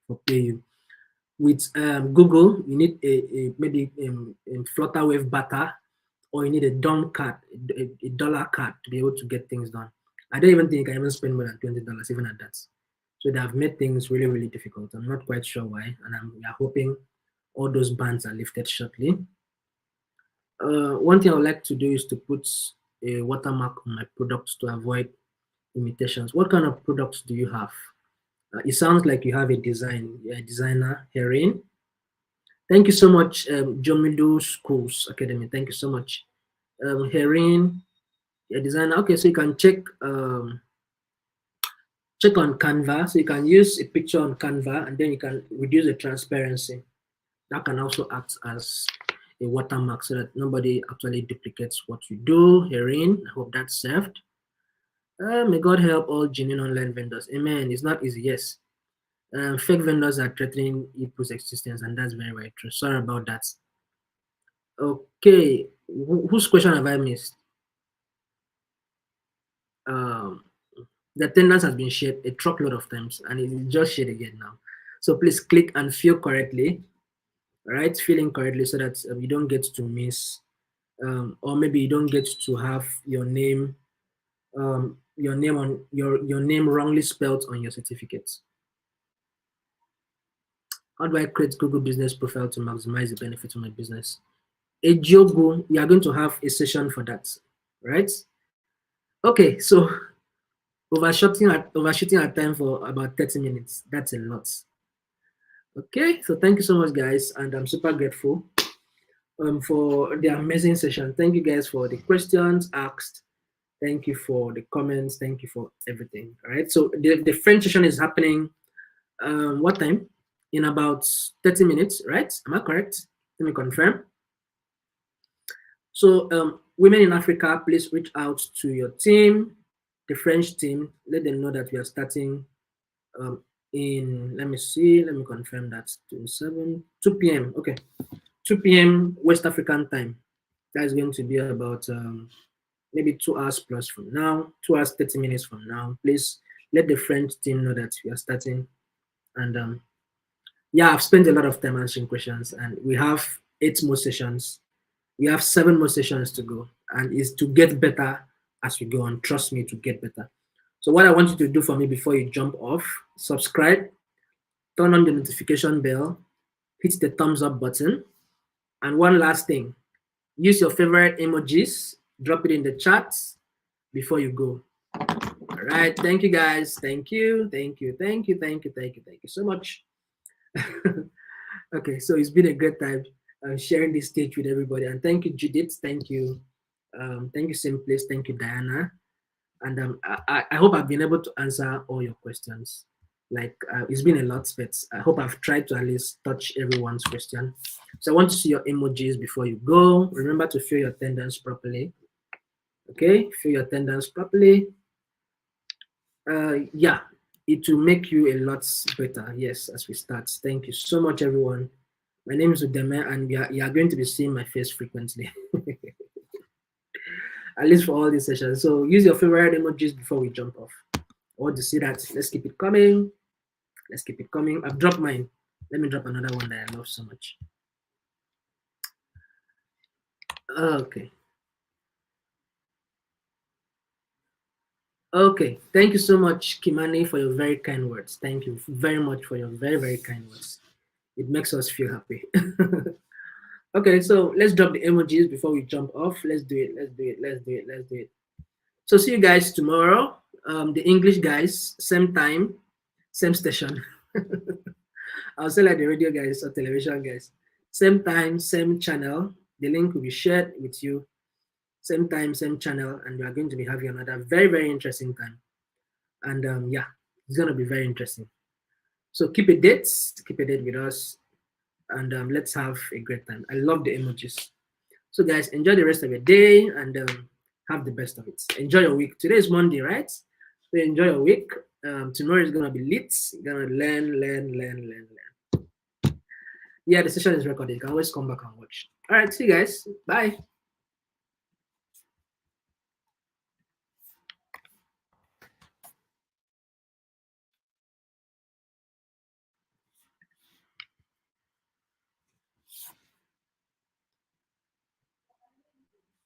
S1: for PayU. With Google, you need maybe Flutterwave Bata, or you need a DOM card, a dollar card to be able to get things done. I don't even think I even spend more than $20 even at that. So they have made things really, really difficult. I'm not quite sure why, and we are hoping all those bans are lifted shortly. One thing I would like to do is to put a watermark on my products to avoid imitations. What kind of products do you have? It sounds like you have a design. You're a designer, Herin. Thank you so much, Jomido Schools Academy. Thank you so much. Herin, a designer. Okay, so you can check on Canva. So you can use a picture on Canva and then you can reduce the transparency. That can also act as a watermark so that nobody actually duplicates what you do. Herein, I hope that's served. May God help all genuine online vendors. Amen. It's not easy, yes. Fake vendors are threatening people's existence, and that's very, very true. Sorry about that. Okay, whose question have I missed? The attendance has been shared a truckload of times, and it's just shared again now. So please click and fill correctly, right? Filling correctly so that you don't get to miss, or maybe you don't get to have your name on your name wrongly spelled on your certificate. How do I create Google business profile to maximize the benefit of my business? Ejiogo, we are going to have a session for that, right? Okay, so overshooting our time for about 30 minutes. That's a lot. Okay, so thank you so much, guys, and I'm super grateful for the amazing session. Thank you guys for the questions asked. Thank you for the comments. Thank you for everything. All right, so the French session is happening what time? In about 30 minutes, right? Am I correct? Let me confirm. So women in Africa, please reach out to your team, the French team. Let them know that we are starting in, let me confirm that, 2 p.m. Okay, 2 p.m. West African time. That is going to be about maybe 2 hours plus from now, 2 hours, 30 minutes from now. Please let the French team know that we are starting. And yeah, I've spent a lot of time answering questions, and we have 8 more sessions. We have 7 more sessions to go, and it's to get better as we go on. Trust me, to get better. So what I want you to do for me before you jump off, subscribe, turn on the notification bell, hit the thumbs up button, and one last thing, use your favorite emojis, drop it in the chat before you go. All right, thank you guys. Thank you so much. Okay, so it's been a great time sharing this stage with everybody, and thank you, Judith. Thank you Simplace. Thank you, Diana. And I hope I've been able to answer all your questions. Like it's been a lot, but I hope I've tried to at least touch everyone's question. So I want to see your emojis before you go. Remember to fill your attendance properly. Okay, fill your attendance properly. Yeah, it will make you a lot better. Yes, as we start. Thank you so much, everyone. My name is Udeme, and you are going to be seeing my face frequently. At least for all these sessions. So use your favorite emojis before we jump off. I want to see that. Let's keep it coming. Let's keep it coming. I've dropped mine. Let me drop another one that I love so much. Okay. Okay. Thank you so much, Kimani, for your very kind words. Thank you very much for your very, very kind words. It makes us feel happy. Okay, so let's drop the emojis before we jump off. Let's do it. So see you guys tomorrow. The English guys, same time, same station. I'll say like the radio guys or television guys. Same time, same channel. The link will be shared with you. Same time, same channel, and we are going to be having another very, very interesting time. And yeah, it's gonna be very interesting. So keep a date with us, and let's have a great time. I love the emojis. So guys, enjoy the rest of your day, and have the best of it. Enjoy your week. Today is Monday, right? So enjoy your week. Tomorrow is gonna be lit. You're gonna learn. Yeah, the session is recorded. You can always come back and watch. All right, see you guys. Bye.